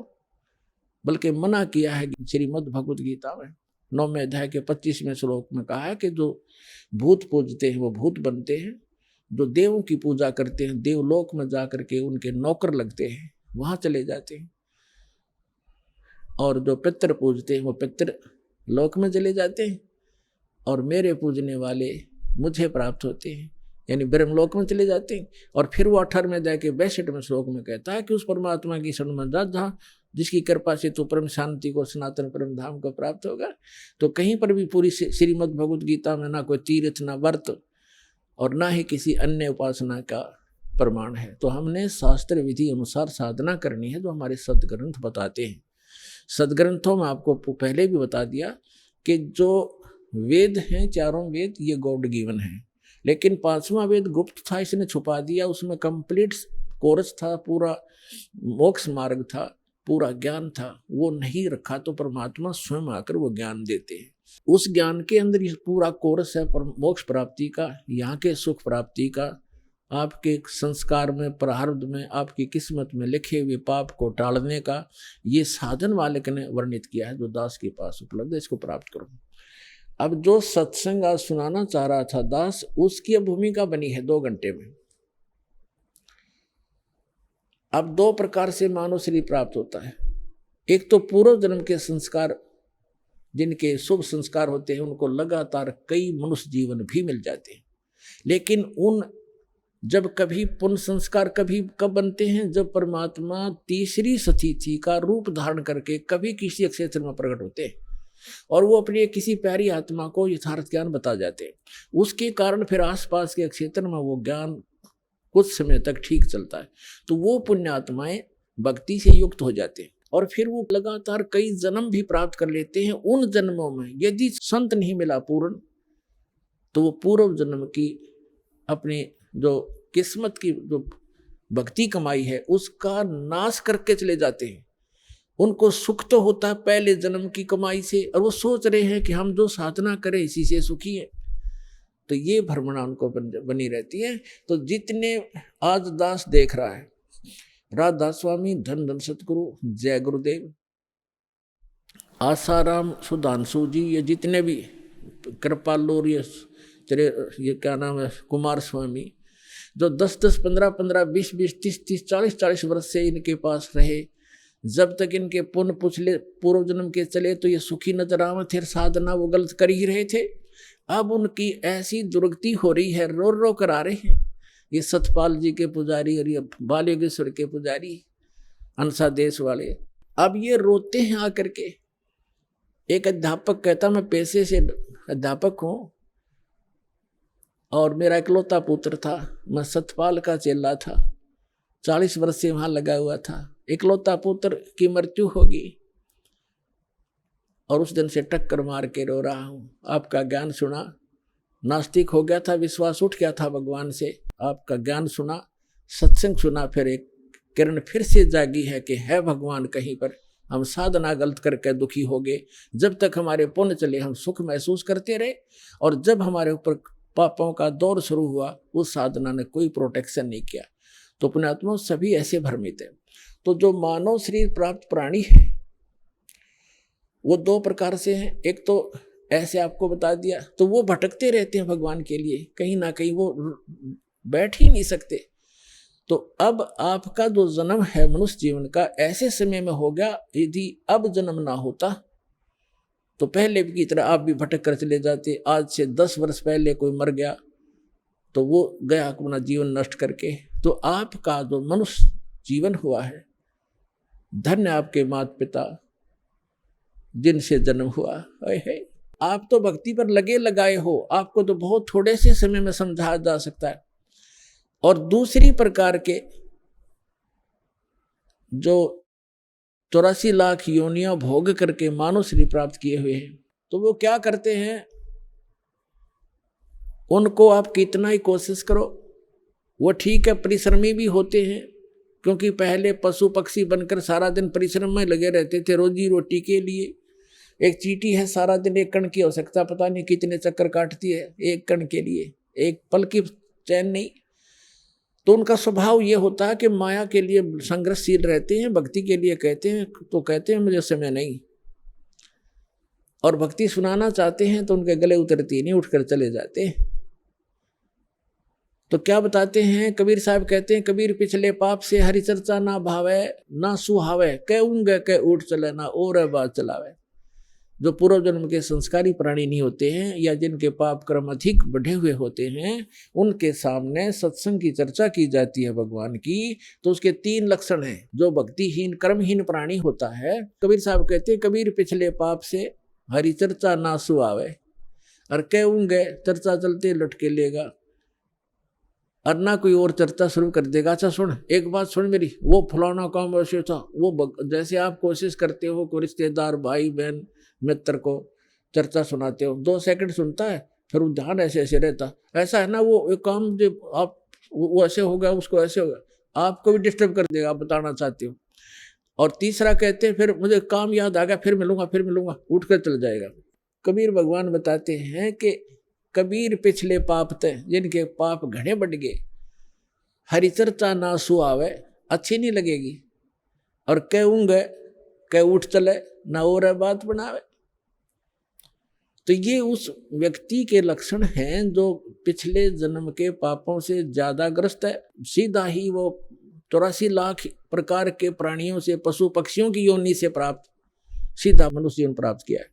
बल्कि मना किया है श्रीमद् भगवद गीता में 9वें अध्याय के 25वें श्लोक में कहा है कि जो भूत पूजते हैं वो भूत बनते हैं, जो देवों की पूजा करते हैं देवलोक में जा करके उनके नौकर लगते हैं, वहां चले जाते हैं, और जो पितर पूजते हैं वो पितर लोक में चले जाते हैं, और मेरे पूजने वाले मुझे प्राप्त होते हैं, यानी ब्रह्मलोक में चले जाते हैं। और फिर वो 18वें अध्याय के 62वें श्लोक में कहता है कि उस परमात्मा की शरण में जा जिसकी कृपा से तो परम शांति को, सनातन परम धाम को प्राप्त होगा। तो कहीं पर भी पूरी श्रीमद् भगवद गीता में ना कोई तीर्थ, ना व्रत और ना ही किसी अन्य उपासना का प्रमाण है। तो हमने शास्त्र विधि अनुसार साधना करनी है, जो हमारे सदग्रंथ बताते हैं। सदग्रंथों में आपको पहले भी बता दिया कि जो वेद हैं, चारों वेद, ये गॉड गिवन है, लेकिन पांचवा वेद गुप्त था, इसने छुपा दिया। उसमें कंप्लीट कोर्स था, पूरा मोक्ष मार्ग था, पूरा ज्ञान था, वो नहीं रखा तो परमात्मा स्वयं आकर वो ज्ञान देते हैं। उस ज्ञान के अंदर ये पूरा कोर्स है मोक्ष प्राप्ति का, यहाँ के सुख प्राप्ति का, आपके संस्कार में, प्रारब्ध में, आपकी किस्मत में लिखे हुए पाप को टालने का। ये साधन वालक ने वर्णित किया है, जो दास के पास उपलब्ध है, इसको प्राप्त करो। अब जो सत्संग आज सुनाना चाह रहा था दास, उसकी अब भूमिका बनी है 2 घंटे में। अब 2 प्रकार से मानव शरीर प्राप्त होता है। एक तो पूर्व जन्म के संस्कार, जिनके शुभ संस्कार होते हैं, उनको लगातार कई मनुष्य जीवन भी मिल जाते हैं। लेकिन उन जब कभी पुण्य संस्कार कभी कब बनते हैं, जब परमात्मा तीसरी सतिथि का रूप धारण करके कभी किसी क्षेत्र में प्रकट होते हैं और वो अपनी किसी प्यारी आत्मा को यथार्थ ज्ञान बता जाते हैं। उसके कारण फिर आसपास के क्षेत्र में वो ज्ञान कुछ समय तक ठीक चलता है। तो वो पुण्य आत्माएं भक्ति से युक्त हो जाते हैं और फिर वो लगातार कई जन्म भी प्राप्त कर लेते हैं। उन जन्मों में यदि संत नहीं मिला पूर्ण, तो वो पूर्व जन्म की अपनी जो किस्मत की जो भक्ति कमाई है उसका नाश करके चले जाते हैं। उनको सुख तो होता है पहले जन्म की कमाई से, और वो सोच रहे हैं कि हम जो साधना करें इसी से सुखी है। तो ये भ्रमणा उनको बनी रहती है। तो जितने आज दास देख रहा है, राधादास स्वामी, धन धन सतगुरु, जय गुरुदेव, आसाराम, सुधांशु जी, ये जितने भी कृपालु, ये क्या नाम है, कुमार स्वामी, जो 10-10, 15-15, 20-20, 30-30, 40-40 वर्ष से इनके पास रहे, जब तक इनके पुण्य पुछले पूर्व जन्म के चले तो ये सुखी नजर आवे थे। साधना वो गलत कर ही रहे थे। अब उनकी ऐसी दुर्गति हो रही है, रो रो कर आ रहे हैं। ये सतपाल जी के पुजारी और ये बालेश्वर के पुजारी, अंसा देश वाले, अब ये रोते हैं आकर के। एक अध्यापक कहता, मैं पैसे से अध्यापक हूँ और मेरा इकलौता पुत्र था, मैं सतपाल का चेला था, 40 वर्ष से वहां लगा हुआ था। इकलौता पुत्र की मृत्यु होगी और उस दिन से टक्कर मार के रो रहा हूं। आपका ज्ञान सुना, नास्तिक हो गया था, विश्वास उठ गया था भगवान से। आपका ज्ञान सुना, सत्संग सुना, फिर एक किरण फिर से जागी है कि है भगवान कहीं पर। हम साधना गलत करके दुखी हो गए। जब तक हमारे पुण्य चले हम सुख महसूस करते रहे, और जब हमारे ऊपर पापों का दौर शुरू हुआ, उस साधना ने कोई प्रोटेक्शन नहीं किया। तो पुण्यात्मा सभी ऐसे भ्रमित है। तो जो मानव शरीर प्राप्त प्राणी है वो 2 प्रकार से हैं। एक तो ऐसे आपको बता दिया, तो वो भटकते रहते हैं भगवान के लिए, कहीं ना कहीं वो बैठ ही नहीं सकते। तो अब आपका जो जन्म है मनुष्य जीवन का ऐसे समय में हो गया, यदि अब जन्म ना होता तो पहले की तरह आप भी भटक कर चले जाते। आज से 10 वर्ष पहले कोई मर गया तो वो गया अपना जीवन नष्ट करके। तो आपका जो मनुष्य जीवन हुआ है, धन्य आपके माता पिता जिनसे जन्म हुआ है। आप तो भक्ति पर लगे लगाए हो, आपको तो बहुत थोड़े से समय में समझाया जा सकता है। और दूसरी प्रकार के जो 84 लाख योनियां भोग करके मानव शरीर प्राप्त किए हुए हैं, तो वो क्या करते हैं, उनको आप कितना ही कोशिश करो, वो ठीक है परिश्रमी भी होते हैं, क्योंकि पहले पशु पक्षी बनकर सारा दिन परिश्रम में लगे रहते थे रोजी रोटी के लिए। एक चींटी है, सारा दिन एक कण की आवश्यकता पता नहीं कितने चक्कर काटती है एक कण के लिए, एक पल की चैन नहीं। तो उनका स्वभाव ये होता है कि माया के लिए संघर्षशील रहते हैं, भक्ति के लिए कहते हैं तो कहते हैं मुझे समय नहीं, और भक्ति सुनाना चाहते हैं तो उनके गले उतरती नहीं, उठकर चले जाते हैं। तो क्या बताते हैं, कबीर साहब कहते हैं, कबीर पिछले पाप से हरि चर्चा ना भावे ना सुहावे, कहूंगे कह उठ चले ना और बात चलावे। जो पूर्व जन्म के संस्कारी प्राणी नहीं होते हैं या जिनके पाप कर्म अधिक बढ़े हुए होते हैं, उनके सामने सत्संग की चर्चा की जाती है भगवान की, तो उसके 3 लक्षण हैं। जो भक्तिहीन कर्महीन प्राणी होता है, कबीर साहब कहते हैं, कबीर पिछले पाप से हरि चर्चा ना सुआवे, और कहूंगे चर्चा चलते लटके लेगा, और ना कोई और चर्चा शुरू कर देगा। अच्छा सुन, एक बात सुन मेरी, वो फलाना काम वैसे था, वो जैसे आप कोशिश करते हो कोई रिश्तेदार भाई बहन मित्र को चर्चा सुनाते हो, 2 सेकंड सुनता है, फिर वो ध्यान ऐसे ऐसे रहता, ऐसा है ना वो एक काम जो आप वो ऐसे होगा, उसको ऐसे होगा, आपको भी डिस्टर्ब कर देगा, आप बताना चाहते हो। और तीसरा कहते हैं, फिर मुझे काम याद आ गया, फिर मिलूंगा, उठ कर चल जाएगा। कबीर भगवान बताते हैं कि कबीर पिछले पाप थे, जिनके पाप घने बढ़ गए, हरि चर्चा ना सुआवे, अच्छी नहीं लगेगी, और कहूंगे कह उठ चले ना और बात बनावे। तो ये उस व्यक्ति के लक्षण हैं जो पिछले जन्म के पापों से ज्यादा ग्रस्त है। सीधा ही वो 84 लाख प्रकार के प्राणियों से, पशु पक्षियों की योनि से प्राप्त सीधा मनुष्य जीवन प्राप्त किया है।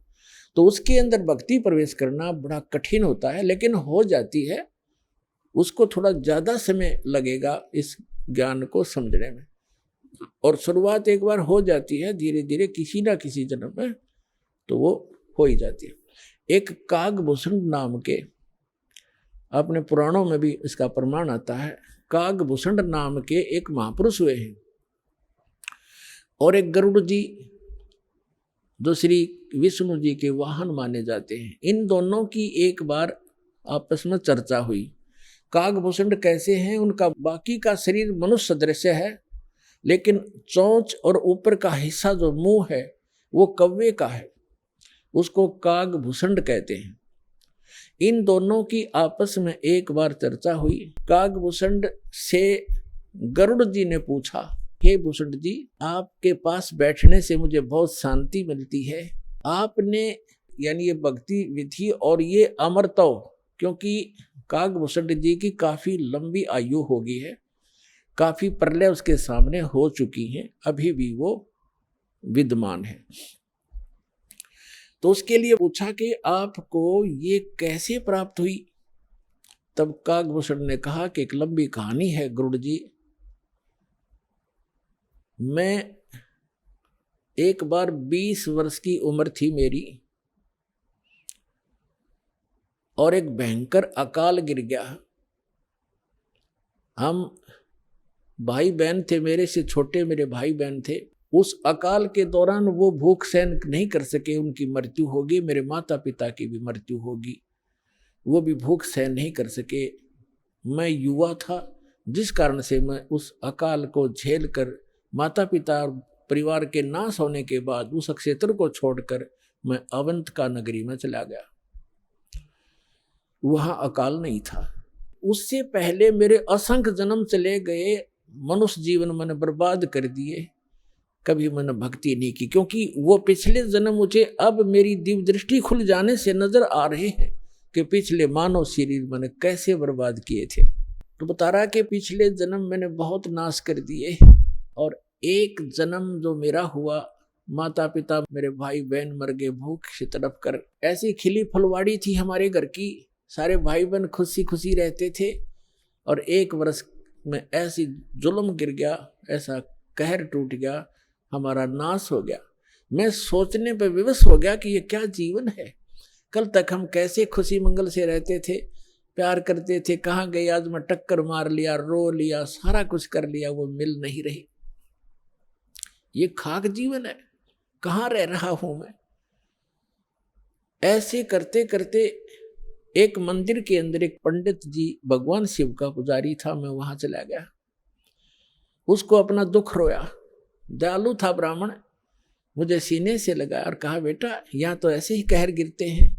तो उसके अंदर भक्ति प्रवेश करना बड़ा कठिन होता है, लेकिन हो जाती है। उसको थोड़ा ज्यादा समय लगेगा इस ज्ञान को समझने में, और शुरुआत एक बार हो जाती है, धीरे धीरे किसी ना किसी जन्म में तो वो हो ही जाती है। एक कागभूषण नाम के, अपने पुराणों में भी इसका प्रमाण आता है, कागभूषण नाम के एक महापुरुष हुए हैं, और एक गरुड़ जी जो श्री विष्णु जी के वाहन माने जाते हैं। इन दोनों की एक बार आपस में चर्चा हुई। कागभूषण कैसे हैं, उनका बाकी का शरीर मनुष्य सदृश है, लेकिन चोंच और ऊपर का हिस्सा जो मुंह है वो कौवे का है, उसको कागभूषण कहते हैं। इन दोनों की आपस में एक बार चर्चा हुई। कागभूषण से गरुड़ जी ने पूछा, हे भूषण जी, आपके पास बैठने से मुझे बहुत शांति मिलती है, आपने यानी ये भक्ति विधि और ये अमरत्व, क्योंकि कागभूषण जी की काफी लंबी आयु हो गई है, काफी प्रलय उसके सामने हो चुकी हैं, अभी भी वो विद्यमान है। तो उसके लिए पूछा कि आपको ये कैसे प्राप्त हुई। तब कागभूषण ने कहा कि एक लंबी कहानी है गरुड़ जी, मैं एक बार 20 वर्ष की उम्र थी मेरी, और एक भयंकर अकाल गिर गया। हम भाई बहन थे, मेरे से छोटे मेरे भाई बहन थे। उस अकाल के दौरान वो भूख सहन नहीं कर सके, उनकी मृत्यु होगी, मेरे माता पिता की भी मृत्यु होगी, वो भी भूख सहन नहीं कर सके। मैं युवा था, जिस कारण से मैं उस अकाल को झेल कर माता पिता और परिवार के नाश होने के बाद उस क्षेत्र को छोड़कर मैं अवंतिका नगरी में चला गया। वहां अकाल नहीं था। उससे पहले मेरे असंख्य जन्म चले गए, मनुष्य जीवन मैंने बर्बाद कर दिए, कभी मैंने भक्ति नहीं की, क्योंकि वो पिछले जन्म मुझे अब मेरी दिव्य दृष्टि खुल जाने से नजर आ रहे हैं कि पिछले मानव शरीर मैंने कैसे बर्बाद किए थे। तो बता रहा कि पिछले जन्म मैंने बहुत नाश कर दिए, और एक जन्म जो मेरा हुआ, माता पिता मेरे भाई बहन मर गए भूख से तड़प कर। ऐसी खिली फुलवाड़ी थी हमारे घर की, सारे भाई बहन खुशी खुशी रहते थे, और एक वर्ष में ऐसी जुल्म गिर गया, ऐसा कहर टूट गया, हमारा नाश हो गया। मैं सोचने पर विवश हो गया कि ये क्या जीवन है। कल तक हम कैसे खुशी मंगल से रहते थे, प्यार करते थे, कहाँ गए आज मैं टक्कर मार लिया, रो लिया, सारा कुछ कर लिया, वो मिल नहीं रही। ये खाक जीवन है, कहाँ रह रहा हूं मैं। ऐसे करते करते एक मंदिर के अंदर एक पंडित जी भगवान शिव का पुजारी था, मैं वहां चला गया, उसको अपना दुख रोया। दयालु था ब्राह्मण, मुझे सीने से लगाया और कहा, बेटा यहाँ तो ऐसे ही कहर गिरते हैं,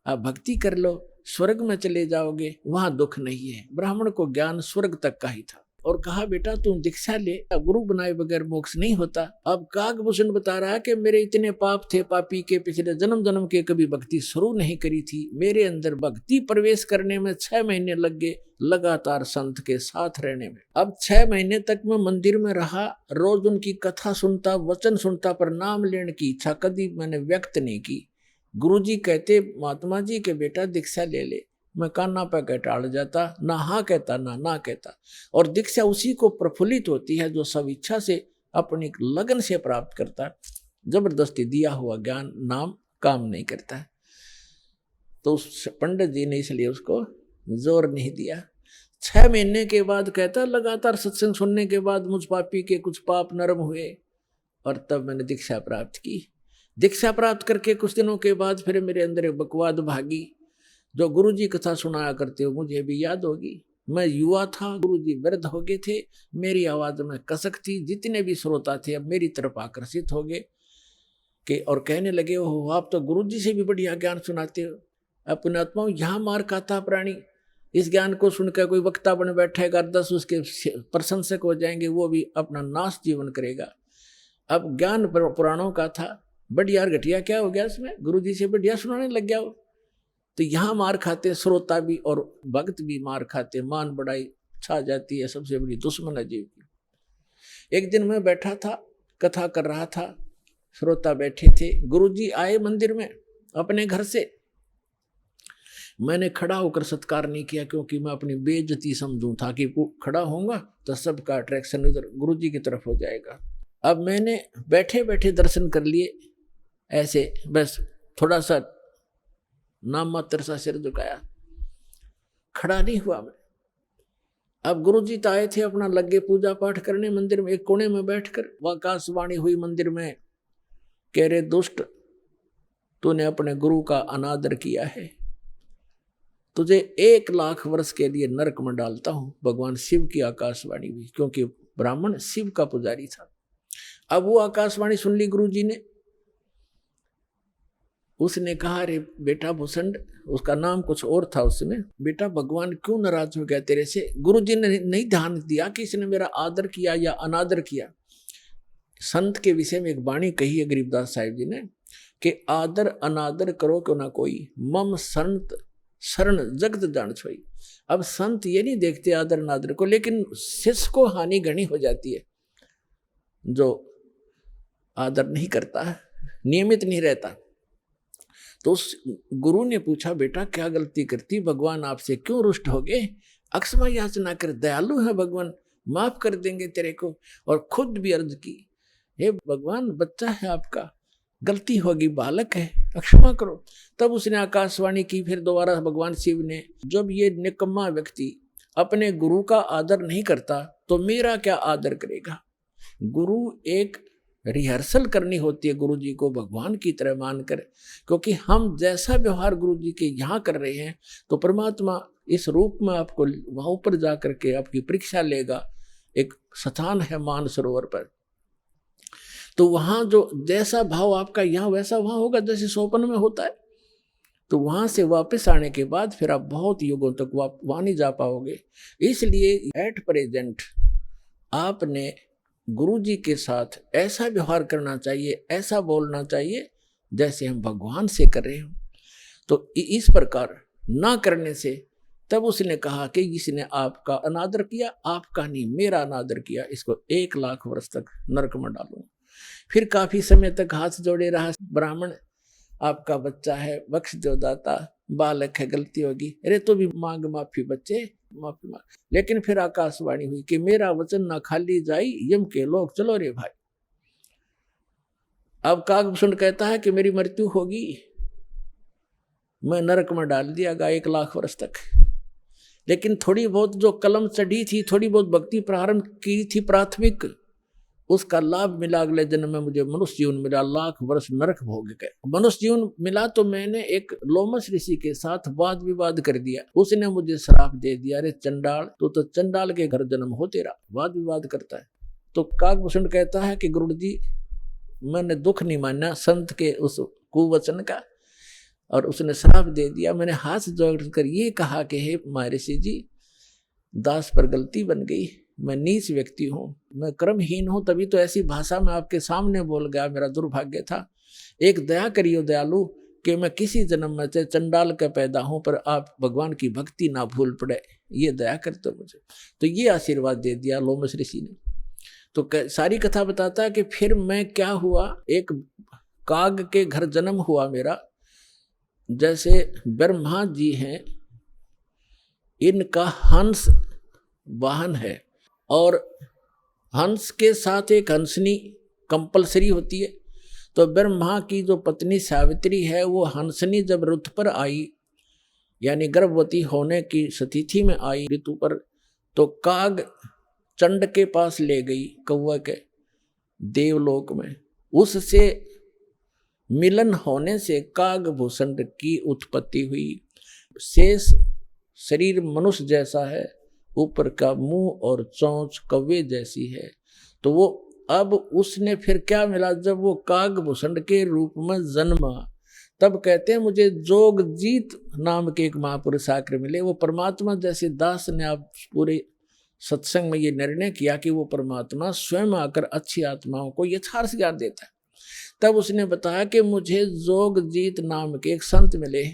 आप भक्ति कर लो, स्वर्ग में चले जाओगे, वहां दुख नहीं है। ब्राह्मण को ज्ञान स्वर्ग तक का ही था, और कहा, बेटा तुम दीक्षा ले, गुरु बनाए बगैर मोक्ष नहीं होता। अब कागभूषण बता रहा है कि मेरे इतने पाप थे, पापी के पिछले जन्म जन्म के कभी भक्ति शुरू नहीं करी थी। मेरे अंदर भक्ति प्रवेश करने में 6 महीने लग गए, लगातार संत के साथ रहने में। अब 6 महीने तक मैं मंदिर में रहा, रोज उनकी कथा सुनता, वचन सुनता, पर नाम लेने की इच्छा कभी मैंने व्यक्त नहीं की। गुरुजी कहते महात्मा जी के बेटा दीक्षा ले ले। मैं कान्ना पे कह टाल जाता, ना हाँ कहता ना ना कहता। और दीक्षा उसी को प्रफुल्लित होती है जो सब इच्छा से अपनी लगन से प्राप्त करता है। जबरदस्ती दिया हुआ ज्ञान नाम काम नहीं करता है। तो उस पंडित जी ने इसलिए उसको जोर नहीं दिया। 6 महीने के बाद कहता, लगातार सत्संग सुनने के बाद मुझ पापी के कुछ पाप नरम हुए और तब मैंने दीक्षा प्राप्त की। दीक्षा प्राप्त करके कुछ दिनों के बाद फिर मेरे अंदर एक बकवाद भागी। जो गुरुजी कथा सुनाया करते हो मुझे भी याद होगी। मैं युवा था, गुरुजी वृद्ध हो गए थे, मेरी आवाज में कसक थी। जितने भी श्रोता थे अब मेरी तरफ आकर्षित हो गए कि और कहने लगे, हो आप तो गुरुजी से भी बढ़िया ज्ञान सुनाते हो। अपने आत्माओं यहाँ मार खाता प्राणी, इस ज्ञान को सुनकर कोई वक्ता बन बैठेगा, 10 उसके प्रशंसक हो जाएंगे, वो भी अपना नाश जीवन करेगा। अब ज्ञान पुराणों का था, बढ़िया घटिया क्या हो गया इसमें, गुरुजी से बढ़िया सुनाने लग गया वो। तो यहाँ मार खाते श्रोता भी और भक्त भी मार खाते, मान बढ़ाई छा जाती है, सबसे बड़ी दुश्मन है जीव की। एक दिन मैं बैठा था, कथा कर रहा था, श्रोता बैठे थे, गुरुजी आए मंदिर में अपने घर से। मैंने खड़ा होकर सत्कार नहीं किया क्योंकि मैं अपनी बेइज्जती समझूं था कि खड़ा होऊंगा तो सबका अट्रैक्शन उधर गुरुजी की तरफ हो जाएगा। अब मैंने बैठे बैठे दर्शन कर लिए, ऐसे बस थोड़ा सा नाम मात्र सा सिर झुकाया, खड़ा नहीं हुआ मैं। अब गुरुजी तो आए थे अपना लगे पूजा पाठ करने मंदिर में। एक कोने में बैठकर आकाशवाणी हुई मंदिर में, कह रहे दुष्ट तूने अपने गुरु का अनादर किया है, तुझे 1 लाख वर्ष के लिए नरक में डालता हूं। भगवान शिव की आकाशवाणी हुई, क्योंकि ब्राह्मण शिव का पुजारी था। अब वो आकाशवाणी सुन ली गुरुजी ने। उसने कहा, अरे बेटा भूषण, उसका नाम कुछ और था उसमें, बेटा भगवान क्यों नाराज हो गया तेरे से। गुरुजी ने नहीं ध्यान दिया कि इसने मेरा आदर किया या अनादर किया। संत के विषय में एक वाणी कही है गरीबदास साहिब जी ने कि आदर अनादर करो क्यों ना कोई, मम संत शरण जगत जान छोई। अब संत ये नहीं देखते आदर अनादर को, लेकिन शिष्य को हानि घनी हो जाती है जो आदर नहीं करता, नियमित नहीं रहता। तो उस गुरु ने पूछा, बेटा क्या गलती करती, भगवान आपसे क्यों रुष्ट हो गए। अक्षमा याचना कर, दयालु है भगवान, माफ कर देंगे तेरे को। और खुद भी अर्ज की, हे भगवान बच्चा है आपका, गलती होगी, बालक है, क्षमा करो। तब उसने आकाशवाणी की फिर दोबारा भगवान शिव ने, जब ये निकम्मा व्यक्ति अपने गुरु का आदर नहीं करता तो मेरा क्या आदर करेगा। गुरु एक रिहर्सल करनी होती है गुरु जी को भगवान की तरह मानकर, क्योंकि हम जैसा व्यवहार गुरु जी के यहाँ कर रहे हैं तो परमात्मा इस रूप में आपको वहां ऊपर जा करके आपकी परीक्षा लेगा। एक स्थान है मानसरोवर पर, तो वहां जो जैसा भाव आपका यहाँ वैसा वहां होगा, जैसे सोपन में होता है। तो वहां से वापस आने के बाद फिर आप बहुत युगों तक वहां नहीं जा पाओगे। इसलिए एट प्रेजेंट आपने गुरु जी के साथ ऐसा व्यवहार करना चाहिए, ऐसा बोलना चाहिए जैसे हम भगवान से कर रहे हो। तो इस प्रकार ना करने से तब उसने कहा कि इसने आपका अनादर किया, आपका नहीं मेरा अनादर किया, इसको 1 लाख वर्ष तक नरक में डालूंगा। फिर काफी समय तक हाथ जोड़े रहा ब्राह्मण, आपका बच्चा है, बख्श दो दाता, बालक है, गलती होगी, अरे तो भी मांग माफी बच्चे, माफी मांग। लेकिन फिर आकाशवाणी हुई कि मेरा वचन ना खाली जाई, यम के लोग चलो रे भाई। अब काकभूषण कहता है कि मेरी मृत्यु होगी, मैं नरक में डाल दिया गया 1 लाख वर्ष तक। लेकिन थोड़ी बहुत जो कलम चढ़ी थी, थोड़ी बहुत भक्ति प्रारंभ की थी प्राथमिक, उसका लाभ मिला। अगले जन्म में मुझे मनुष्य जीवन मिला, 1 लाख वर्ष नरक भोग गए। मनुष्य जीवन मिला तो मैंने एक लोमस ऋषि के साथ वाद विवाद कर दिया, उसने मुझे श्राप दे दिया, अरे चंडाल तो चंडाल के घर जन्म हो तेरा, वाद विवाद करता है। तो काकभूषण कहता है कि गुरु जी मैंने दुख नहीं माना संत के उस कुवचन का, और उसने श्राप दे दिया। मैंने हाथ जोड़कर ये कहा कि हे महर्षि जी, दास पर गलती बन गई, मैं नीच व्यक्ति हूँ, मैं कर्महीन हूँ, तभी तो ऐसी भाषा में आपके सामने बोल गया, मेरा दुर्भाग्य था। एक दया करियो दयालु कि मैं किसी जन्म में से चंडाल का पैदा हूँ, पर आप भगवान की भक्ति ना भूल पड़े, ये दया करते मुझे। तो ये आशीर्वाद दे दिया लोमस ऋषि ने। तो सारी कथा बताता है कि फिर मैं क्या हुआ, एक काग के घर जन्म हुआ मेरा, जैसे ब्रह्मा जी हैं, इनका हंस वाहन है और हंस के साथ एक हंसनी कंपलसरी होती है। तो ब्रह्मा की जो पत्नी सावित्री है वो हंसनी जब रथ पर आई, यानी गर्भवती होने की स्थिति में आई ऋतु पर, तो काग चंड के पास ले गई, कौवा के देवलोक में। उससे मिलन होने से कागभूषण की उत्पत्ति हुई। शेष शरीर मनुष्य जैसा है, ऊपर का मुंह और चोंच कौवे जैसी है। तो वो अब उसने फिर क्या मिला, जब वो कागभूषण के रूप में जन्मा, तब कहते हैं मुझे जोगजीत नाम के एक महापुरुष आकर मिले। वो परमात्मा जैसे दास ने आप पूरे सत्संग में ये निर्णय किया कि वो परमात्मा स्वयं आकर अच्छी आत्माओं को यथार्थ ज्ञान देता है। तब उसने बताया कि मुझे जोगजीत नाम के एक संत मिले,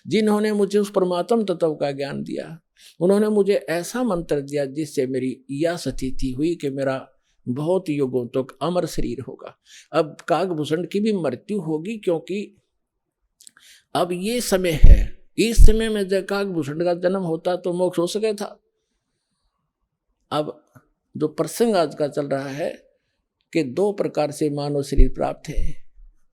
जिन्होंने मुझे उस परमात्म तत्व का ज्ञान दिया। उन्होंने मुझे ऐसा मंत्र दिया जिससे मेरी यह स्थिति हुई कि मेरा बहुत युगों तक अमर शरीर होगा। अब कागभूषण की भी मृत्यु होगी, क्योंकि अब ये समय है, इस समय में जब कागभूषण का जन्म होता तो मोक्ष हो सके था। अब जो प्रसंग आज का चल रहा है कि दो प्रकार से मानव शरीर प्राप्त है।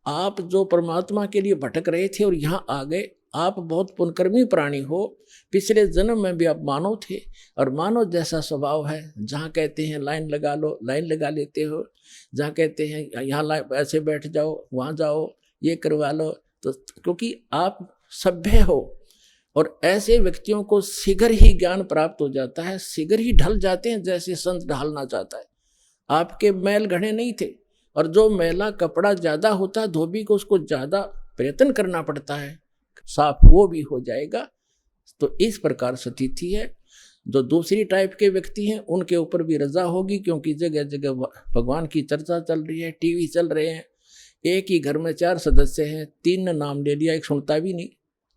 आप जो परमात्मा के लिए भटक रहे थे और यहाँ आ गए, आप बहुत पुण्यकर्मी प्राणी हो। पिछले जन्म में भी आप मानव थे और मानव जैसा स्वभाव है। जहाँ कहते हैं लाइन लगा लो, लाइन लगा लेते हो। जहाँ कहते हैं यहाँ ऐसे बैठ जाओ, वहाँ जाओ, ये करवा लो, तो क्योंकि आप सभ्य हो। और ऐसे व्यक्तियों को शीघ्र ही ज्ञान प्राप्त हो जाता है, शीघ्र ही ढल जाते हैं जैसे संत ढालना चाहता है। आपके मैल घड़े नहीं थे, और जो मैला कपड़ा ज़्यादा होता है धोबी को उसको ज़्यादा प्रयत्न करना पड़ता है, साफ वो भी हो जाएगा। तो इस प्रकार स्थिति है। जो दूसरी टाइप के व्यक्ति हैं उनके ऊपर भी रजा होगी, क्योंकि जगह जगह भगवान की चर्चा चल रही है, टीवी चल रहे हैं। एक ही घर में 4 सदस्य हैं, 3 ने नाम ले लिया, एक सुनता भी नहीं,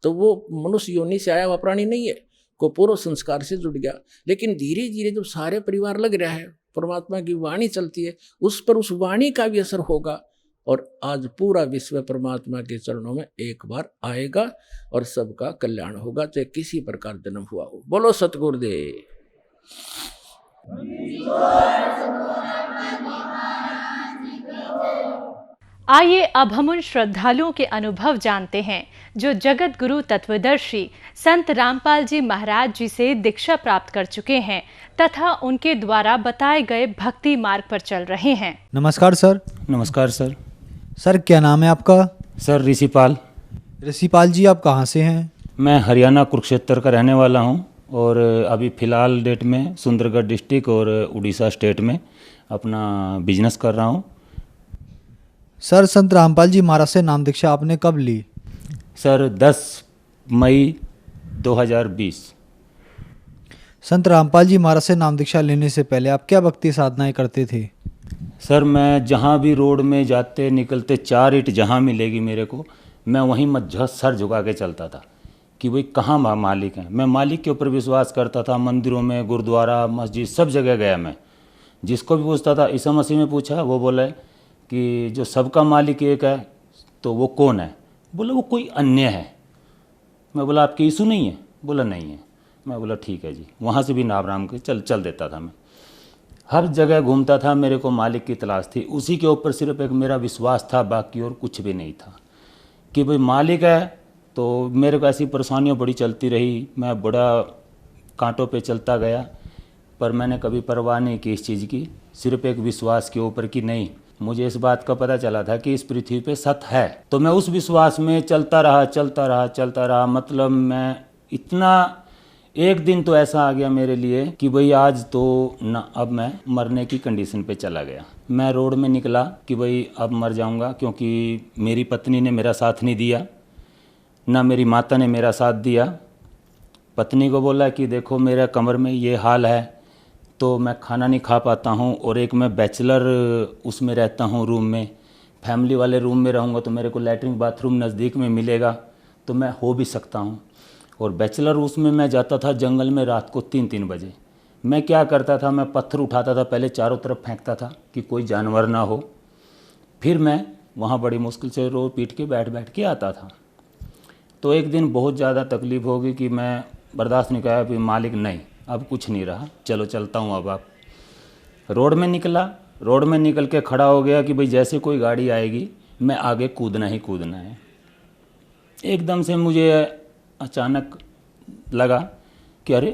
तो वो मनुष्य योनि से आया हुआ प्राणी नहीं है, को पूर्व संस्कार से जुड़ गया। लेकिन धीरे धीरे जब सारे परिवार लग रहा है, परमात्मा की वाणी चलती है, उस पर उस वाणी का भी असर होगा। और आज पूरा विश्व परमात्मा के चरणों में एक बार आएगा और सबका कल्याण होगा, चाहे किसी प्रकार जन्म हुआ हो। बोलो सतगुरुदेव। आइए अब हम उन श्रद्धालुओं के अनुभव जानते हैं जो जगत गुरु तत्वदर्शी संत रामपाल जी महाराज जी से दीक्षा प्राप्त कर चुके हैं तथा उनके द्वारा बताए गए भक्ति मार्ग पर चल रहे हैं। नमस्कार सर। नमस्कार सर। सर क्या नाम है आपका? सर ऋषिपाल। ऋषिपाल जी आप कहाँ से हैं? मैं हरियाणा कुरुक्षेत्र का रहने वाला हूँ और अभी फ़िलहाल डेट में सुंदरगढ़ डिस्ट्रिक्ट और उड़ीसा स्टेट में अपना बिजनेस कर रहा हूँ। सर संत रामपाल जी महाराज से नाम दीक्षा आपने कब ली? सर 10 मई 2020। संत रामपाल जी महाराज से नाम दीक्षा लेने से पहले आप क्या भक्ति साधनाएं करते थे? सर मैं जहाँ भी रोड में जाते निकलते 4 ईंट जहाँ मिलेगी मेरे को, मैं वहीं मध्य सर झुका के चलता था कि वही कहाँ मालिक हैं। मैं मालिक के ऊपर विश्वास करता था। मंदिरों में, गुरुद्वारा, मस्जिद, सब जगह गया मैं। जिसको भी पूछता था, ईसा मसीह में पूछा, वो बोला कि जो सबका मालिक एक है तो वो कौन है? बोला वो कोई अन्य है। मैं बोला आपके यीशु नहीं है? बोला नहीं है। मैं बोला ठीक है जी। वहाँ से भी नाम राम के चल देता था। मैं हर जगह घूमता था, मेरे को मालिक की तलाश थी। उसी के ऊपर सिर्फ एक मेरा विश्वास था, बाकी और कुछ भी नहीं था कि भाई मालिक है। तो मेरे को ऐसी परेशानियाँ बड़ी चलती रही, मैं बड़ा कांटों पे चलता गया, पर मैंने कभी परवाह नहीं की इस चीज़ की, सिर्फ एक विश्वास के ऊपर कि नहीं, मुझे इस बात का पता चला था कि इस पृथ्वी पे सत्य है। तो मैं उस विश्वास में चलता रहा। मतलब मैं इतना, एक दिन तो ऐसा आ गया मेरे लिए कि भाई आज तो ना, अब मैं मरने की कंडीशन पे चला गया। मैं रोड में निकला कि भाई अब मर जाऊंगा, क्योंकि मेरी पत्नी ने मेरा साथ नहीं दिया, ना मेरी माता ने मेरा साथ दिया। पत्नी को बोला कि देखो मेरा कमर में ये हाल है तो मैं खाना नहीं खा पाता हूँ, और एक मैं बैचलर उसमें रहता हूँ रूम में, फैमिली वाले रूम में रहूँगा तो मेरे को लैट्रिन बाथरूम नज़दीक में मिलेगा तो मैं हो भी सकता हूँ। और बैचलर उसमें मैं जाता था जंगल में रात को 3-3 बजे। मैं क्या करता था, मैं पत्थर उठाता था, पहले चारों तरफ फेंकता था कि कोई जानवर ना हो, फिर मैं वहाँ बड़ी मुश्किल से रो पीट के बैठ के आता था। तो एक दिन बहुत ज़्यादा तकलीफ़ होगी कि मैं बर्दाश्त नहीं किया, फिर मालिक नहीं अब कुछ नहीं रहा, चलो चलता हूँ। अब आप रोड में निकला, रोड में निकल के खड़ा हो गया कि भाई जैसे कोई गाड़ी आएगी मैं आगे कूदना ही कूदना है। एकदम से मुझे अचानक लगा कि अरे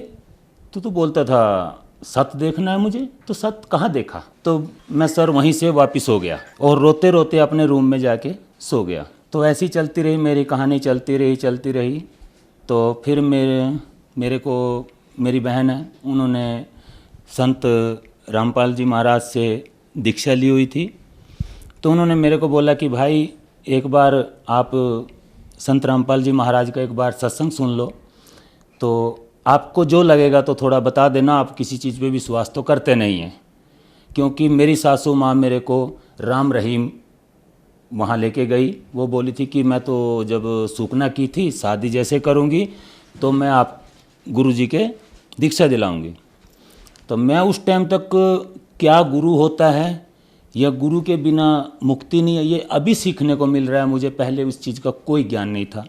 तू तो बोलता था सत देखना है मुझे, तो सत कहाँ देखा। तो मैं सर वहीं से वापस हो गया और रोते रोते अपने रूम में जाके सो गया। तो ऐसी चलती रही मेरी कहानी, चलती रही। तो फिर मेरे को मेरी बहन है, उन्होंने संत रामपाल जी महाराज से दीक्षा ली हुई थी। तो उन्होंने मेरे को बोला कि भाई एक बार आप संत रामपाल जी महाराज का एक बार सत्संग सुन लो, तो आपको जो लगेगा तो थोड़ा बता देना, आप किसी चीज़ पे विश्वास तो करते नहीं हैं। क्योंकि मेरी सासू माँ मेरे को राम रहीम वहाँ लेके गई, वो बोली थी कि मैं तो जब सूखना की थी शादी जैसे करूँगी तो मैं आप गुरुजी के दीक्षा दिलाऊंगी। तो मैं उस टाइम तक क्या गुरु होता है या गुरु के बिना मुक्ति नहीं है, ये अभी सीखने को मिल रहा है मुझे, पहले उस चीज़ का कोई ज्ञान नहीं था।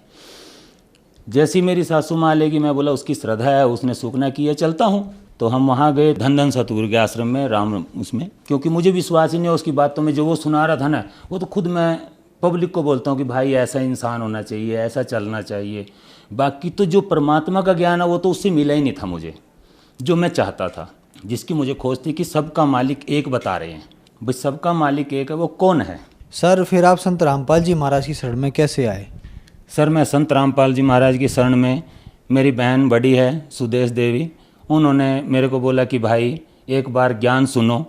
जैसी मेरी सासू माँ लेगी, मैं बोला उसकी श्रद्धा है, उसने सूखना की है, चलता हूँ। तो हम वहाँ गए धन सतगुरु के आश्रम में, राम उसमें, क्योंकि मुझे विश्वास ही नहीं है उसकी बातों में। जो वो सुना रहा था ना, वो तो खुद मैं पब्लिक को बोलता हूँ कि भाई ऐसा इंसान होना चाहिए, ऐसा चलना चाहिए। बाकी तो जो परमात्मा का ज्ञान है वो तो उससे मिला ही नहीं था मुझे, जो मैं चाहता था, जिसकी मुझे खोज थी कि सबका मालिक एक बता रहे हैं। भाई सबका मालिक एक है, वो कौन है। सर फिर आप संत रामपाल जी महाराज की शरण में कैसे आए? सर मैं संत रामपाल जी महाराज की शरण में, मेरी बहन बड़ी है सुदेश देवी, उन्होंने मेरे को बोला कि भाई एक बार ज्ञान सुनो,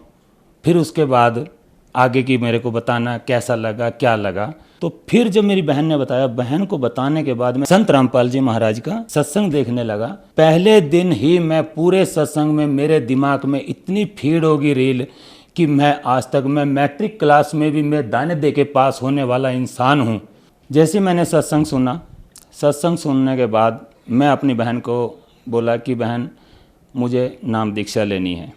फिर उसके बाद आगे की मेरे को बताना कैसा लगा क्या लगा। तो फिर जब मेरी बहन ने बताया, बहन को बताने के बाद मैं संत रामपाल जी महाराज का सत्संग देखने लगा। पहले दिन ही मैं पूरे सत्संग में मेरे दिमाग में इतनी फीड होगी रील कि मैं आज तक मैं मैट्रिक क्लास में भी मैं दाने दे के पास होने वाला इंसान हूँ। जैसे मैंने सत्संग सुना, सत्संग सुनने के बाद मैं अपनी बहन को बोला कि बहन मुझे नाम दीक्षा लेनी है।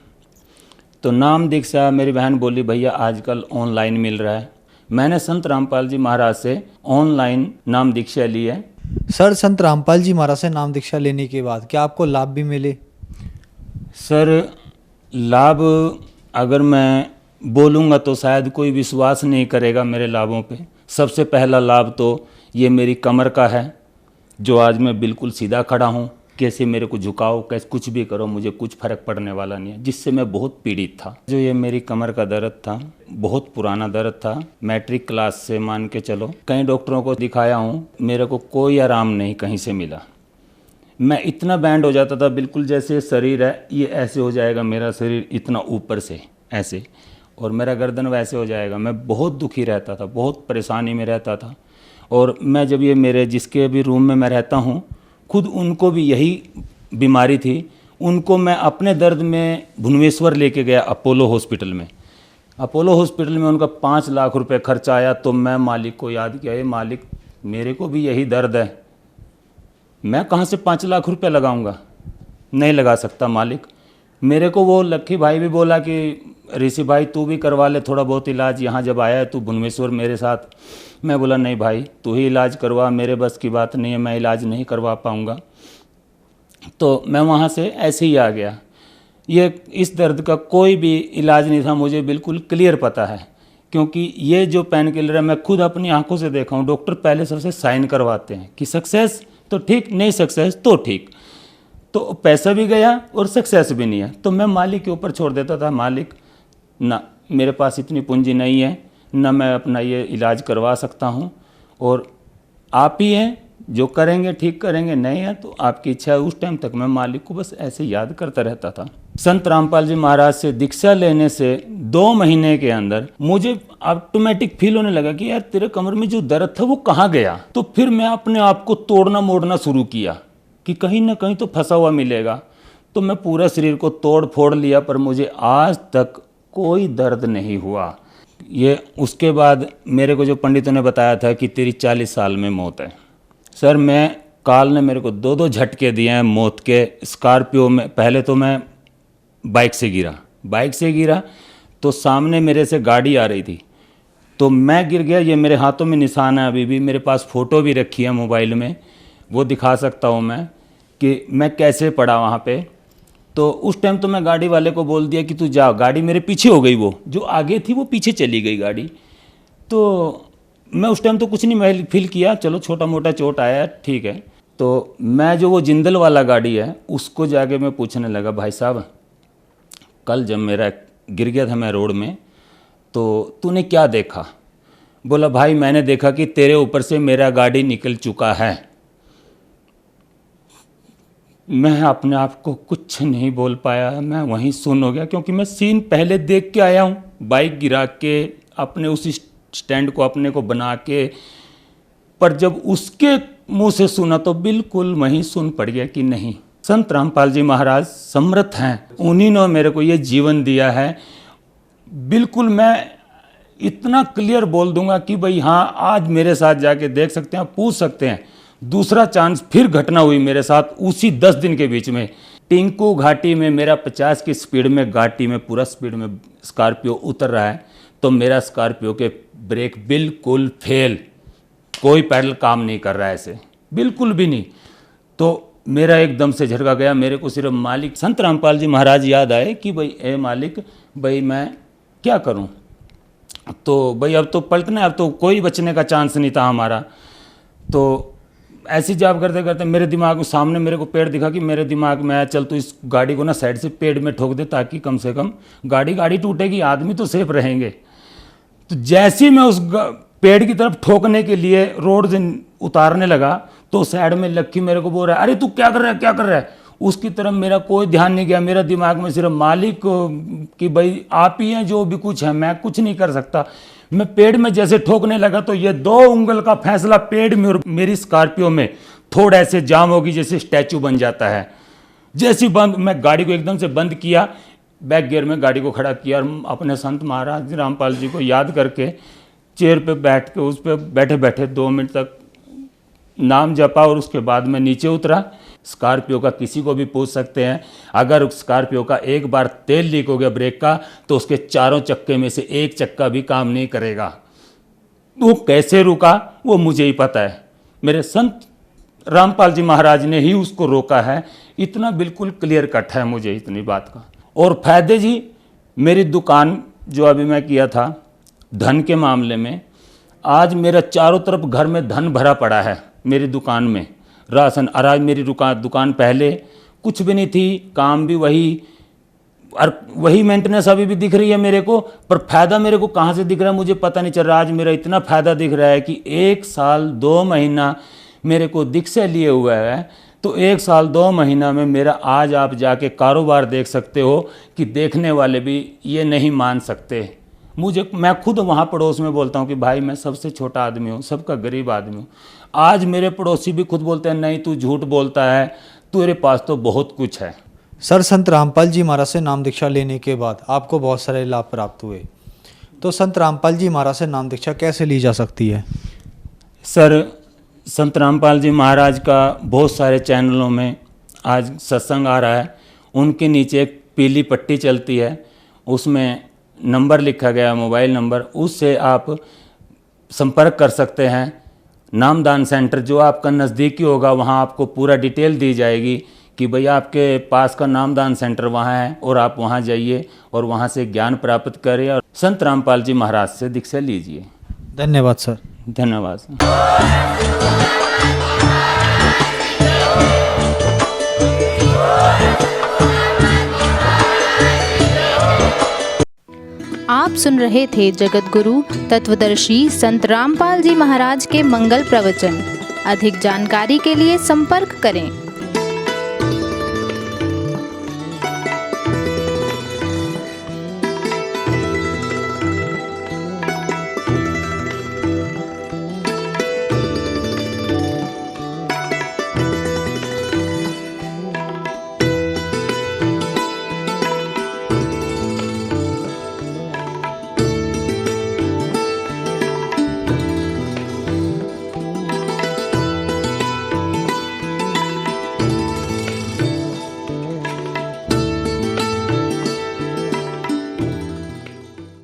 तो नाम दीक्षा मेरी बहन बोली भैया आजकल ऑनलाइन मिल रहा है। मैंने संत रामपाल जी महाराज से ऑनलाइन नाम दीक्षा ली है। सर संत रामपाल जी महाराज से नाम दीक्षा लेने के बाद क्या आपको लाभ भी मिले? सर लाभ अगर मैं बोलूँगा तो शायद कोई विश्वास नहीं करेगा मेरे लाभों पे। सबसे पहला लाभ तो ये मेरी कमर का है, जो आज मैं बिल्कुल सीधा खड़ा हूँ। कैसे मेरे को झुकाओ, कैसे कुछ भी करो, मुझे कुछ फर्क पड़ने वाला नहीं है, जिससे मैं बहुत पीड़ित था। जो ये मेरी कमर का दर्द था, बहुत पुराना दर्द था, मैट्रिक क्लास से मान के चलो कई डॉक्टरों को दिखाया हूँ, मेरे को कोई आराम नहीं कहीं से मिला। मैं इतना बैंड हो जाता था, बिल्कुल जैसे शरीर है ये ऐसे हो जाएगा, मेरा शरीर इतना ऊपर से ऐसे, और मेरा गर्दन वैसे हो जाएगा। मैं बहुत दुखी रहता था, बहुत परेशानी में रहता था। और मैं जब ये मेरे जिसके भी रूम में मैं रहता हूँ, खुद उनको भी यही बीमारी थी। उनको मैं अपने दर्द में भुवनेश्वर लेके गया अपोलो हॉस्पिटल में। अपोलो हॉस्पिटल में उनका 5 लाख रुपए खर्चा आया। तो मैं मालिक को याद किया, ये मालिक मेरे को भी यही दर्द है, मैं कहाँ से 5 लाख रुपए लगाऊंगा, नहीं लगा सकता मालिक। मेरे को वो लक्की भाई भी बोला कि ऋषि भाई तू भी करवा ले थोड़ा बहुत इलाज, यहाँ जब आया है तू भुवनेश्वर मेरे साथ। मैं बोला नहीं भाई तू ही इलाज करवा, मेरे बस की बात नहीं है, मैं इलाज नहीं करवा पाऊँगा। तो मैं वहाँ से ऐसे ही आ गया। ये इस दर्द का कोई भी इलाज नहीं था, मुझे बिल्कुल क्लियर पता है, क्योंकि ये जो पेन किलर है मैं खुद अपनी आंखों से देखा हूँ। डॉक्टर पहले सबसे साइन करवाते हैं कि सक्सेस तो ठीक, नहीं सक्सेस तो ठीक। तो पैसा भी गया और सक्सेस भी नहीं है, तो मैं मालिक के ऊपर छोड़ देता था। मालिक ना मेरे पास इतनी पूंजी नहीं है, ना मैं अपना ये इलाज करवा सकता हूँ, और आप ही हैं जो करेंगे, ठीक करेंगे, नहीं है तो आपकी इच्छा है। उस टाइम तक मैं मालिक को बस ऐसे याद करता रहता था। संत रामपाल जी महाराज से दीक्षा लेने से 2 महीने के अंदर मुझे ऑटोमेटिक फील होने लगा कि यार तेरे कमर में जो दर्द था वो कहाँ गया। तो फिर मैं अपने आप को तोड़ना मोड़ना शुरू किया कि कहीं ना कहीं तो फंसा हुआ मिलेगा। तो मैं पूरा शरीर को तोड़ फोड़ लिया, पर मुझे आज तक कोई दर्द नहीं हुआ। ये उसके बाद मेरे को जो पंडितों ने बताया था कि तेरी 40 साल में मौत है। सर मैं काल ने मेरे को 2 झटके दिए हैं मौत के। स्कॉर्पियो में पहले तो मैं बाइक से गिरा तो सामने मेरे से गाड़ी आ रही थी, तो मैं गिर गया। ये मेरे हाथों में निशान है, अभी भी मेरे पास फ़ोटो भी रखी है मोबाइल में। वो दिखा सकता हूँ मैं कि मैं कैसे पड़ा वहाँ पे। तो उस टाइम तो मैं गाड़ी वाले को बोल दिया कि तू जा, गाड़ी मेरे पीछे हो गई, वो जो आगे थी वो पीछे चली गई गाड़ी। तो मैं उस टाइम तो कुछ नहीं फील किया, चलो छोटा मोटा चोट आया ठीक है। तो मैं जो वो जिंदल वाला गाड़ी है उसको जाके मैं पूछने लगा, भाई साहब कल जब मेरा गिर गया था मैं रोड में तो तूने क्या देखा? बोला भाई मैंने देखा कि तेरे ऊपर से मेरा गाड़ी निकल चुका है। मैं अपने आप को कुछ नहीं बोल पाया, मैं वहीं सुन हो गया, क्योंकि मैं सीन पहले देख के आया हूँ, बाइक गिरा के अपने उस स्टैंड को अपने को बना के। पर जब उसके मुंह से सुना तो बिल्कुल वहीं सुन पड़ गया कि नहीं, संत रामपाल जी महाराज समर्थ हैं, उन्हीं ने मेरे को ये जीवन दिया है। बिल्कुल मैं इतना क्लियर बोल दूंगा कि भाई हाँ, आज मेरे साथ जाके देख सकते हैं, पूछ सकते हैं। दूसरा चांस फिर घटना हुई मेरे साथ उसी 10 दिन के बीच में। टिंकू घाटी में मेरा 50 की स्पीड में घाटी में पूरा स्पीड में स्कॉर्पियो उतर रहा है, तो मेरा स्कॉर्पियो के ब्रेक बिल्कुल फेल, कोई पैडल काम नहीं कर रहा है ऐसे, बिल्कुल भी नहीं। तो मेरा एकदम से झटका गया। मेरे को सिर्फ मालिक संत रामपाल जी महाराज याद आए कि भाई ए मालिक, भाई मैं क्या करूं? तो भाई अब तो पलटना है, अब तो कोई बचने का चांस नहीं था हमारा। तो ऐसी जाप करते करते मेरे दिमाग में सामने मेरे को पेड़ दिखा कि मेरे दिमाग में आया चल तो इस गाड़ी को ना साइड से पेड़ में ठोक दे, ताकि कम से कम गाड़ी टूटेगी, आदमी तो सेफ रहेंगे। तो जैसे ही मैं उस पेड़ की तरफ ठोकने के लिए रोड से उतारने लगा तो साइड में लक्की मेरे को बोल रहा है, अरे तू क्या कर रहा है, क्या कर रहा है? उसकी तरफ मेरा कोई ध्यान नहीं गया। मेरा दिमाग में सिर्फ मालिक कि भाई आप ही हैं, जो भी कुछ है मैं कुछ नहीं कर सकता। मैं पेड़ में जैसे ठोकने लगा तो ये 2 उंगल का फैसला पेड़ में और मेरी स्कॉर्पियो में थोड़ा ऐसे जाम होगी, जैसे स्टैचू बन जाता है। जैसी बंद, मैं गाड़ी को एकदम से बंद किया, बैक गियर में गाड़ी को खड़ा किया और अपने संत महाराज रामपाल जी को याद करके चेयर पे बैठ के उस पर बैठे बैठे 2 मिनट तक नाम जपा और उसके बाद मैं नीचे उतरा। स्कॉर्पियो का किसी को भी पूछ सकते हैं, अगर स्कॉर्पियो का एक बार तेल लीक हो गया ब्रेक का तो उसके चारों चक्के में से एक चक्का भी काम नहीं करेगा। वो कैसे रुका वो मुझे ही पता है, मेरे संत रामपाल जी महाराज ने ही उसको रोका है। इतना बिल्कुल क्लियर कट है मुझे इतनी बात का। और फायदे जी, मेरी दुकान जो अभी मैं किया था धन के मामले में, आज मेरा चारों तरफ घर में धन भरा पड़ा है। मेरी दुकान में राशन, अराज मेरी दुकान पहले कुछ भी नहीं थी, काम भी वही और वही मेंटेनेंस अभी भी दिख रही है मेरे को, पर फायदा मेरे को कहाँ से दिख रहा है मुझे पता नहीं चल रहा। आज मेरा इतना फायदा दिख रहा है कि 1 साल 2 महीना मेरे को दिख से लिए हुआ है। तो 1 साल 2 महीना में मेरा आज आप जाके कारोबार देख सकते हो कि देखने वाले भी ये नहीं मान सकते मुझे। मैं खुद वहाँ पड़ोस में बोलता हूँ कि भाई मैं सबसे छोटा आदमी हूँ, सबका गरीब आदमी हूँ। आज मेरे पड़ोसी भी खुद बोलते हैं नहीं तू झूठ बोलता है, तेरे पास तो बहुत कुछ है। सर, संत रामपाल जी महाराज से नाम दीक्षा लेने के बाद आपको बहुत सारे लाभ प्राप्त हुए, तो संत रामपाल जी महाराज से नाम दीक्षा कैसे ली जा सकती है? सर, संत रामपाल जी महाराज का बहुत सारे चैनलों में आज सत्संग आ रहा है। उनके नीचे एक पीली पट्टी चलती है, उसमें नंबर लिखा गया, मोबाइल नंबर, उससे आप संपर्क कर सकते हैं। नामदान सेंटर जो आपका नज़दीकी होगा वहाँ आपको पूरा डिटेल दी जाएगी कि भैया आपके पास का नामदान सेंटर वहाँ है और आप वहाँ जाइए और वहाँ से ज्ञान प्राप्त करें और संत रामपाल जी महाराज से दीक्षा लीजिए। धन्यवाद सर। धन्यवाद सर। आप सुन रहे थे जगत गुरु तत्वदर्शी संत रामपाल जी महाराज के मंगल प्रवचन। अधिक जानकारी के लिए संपर्क करें।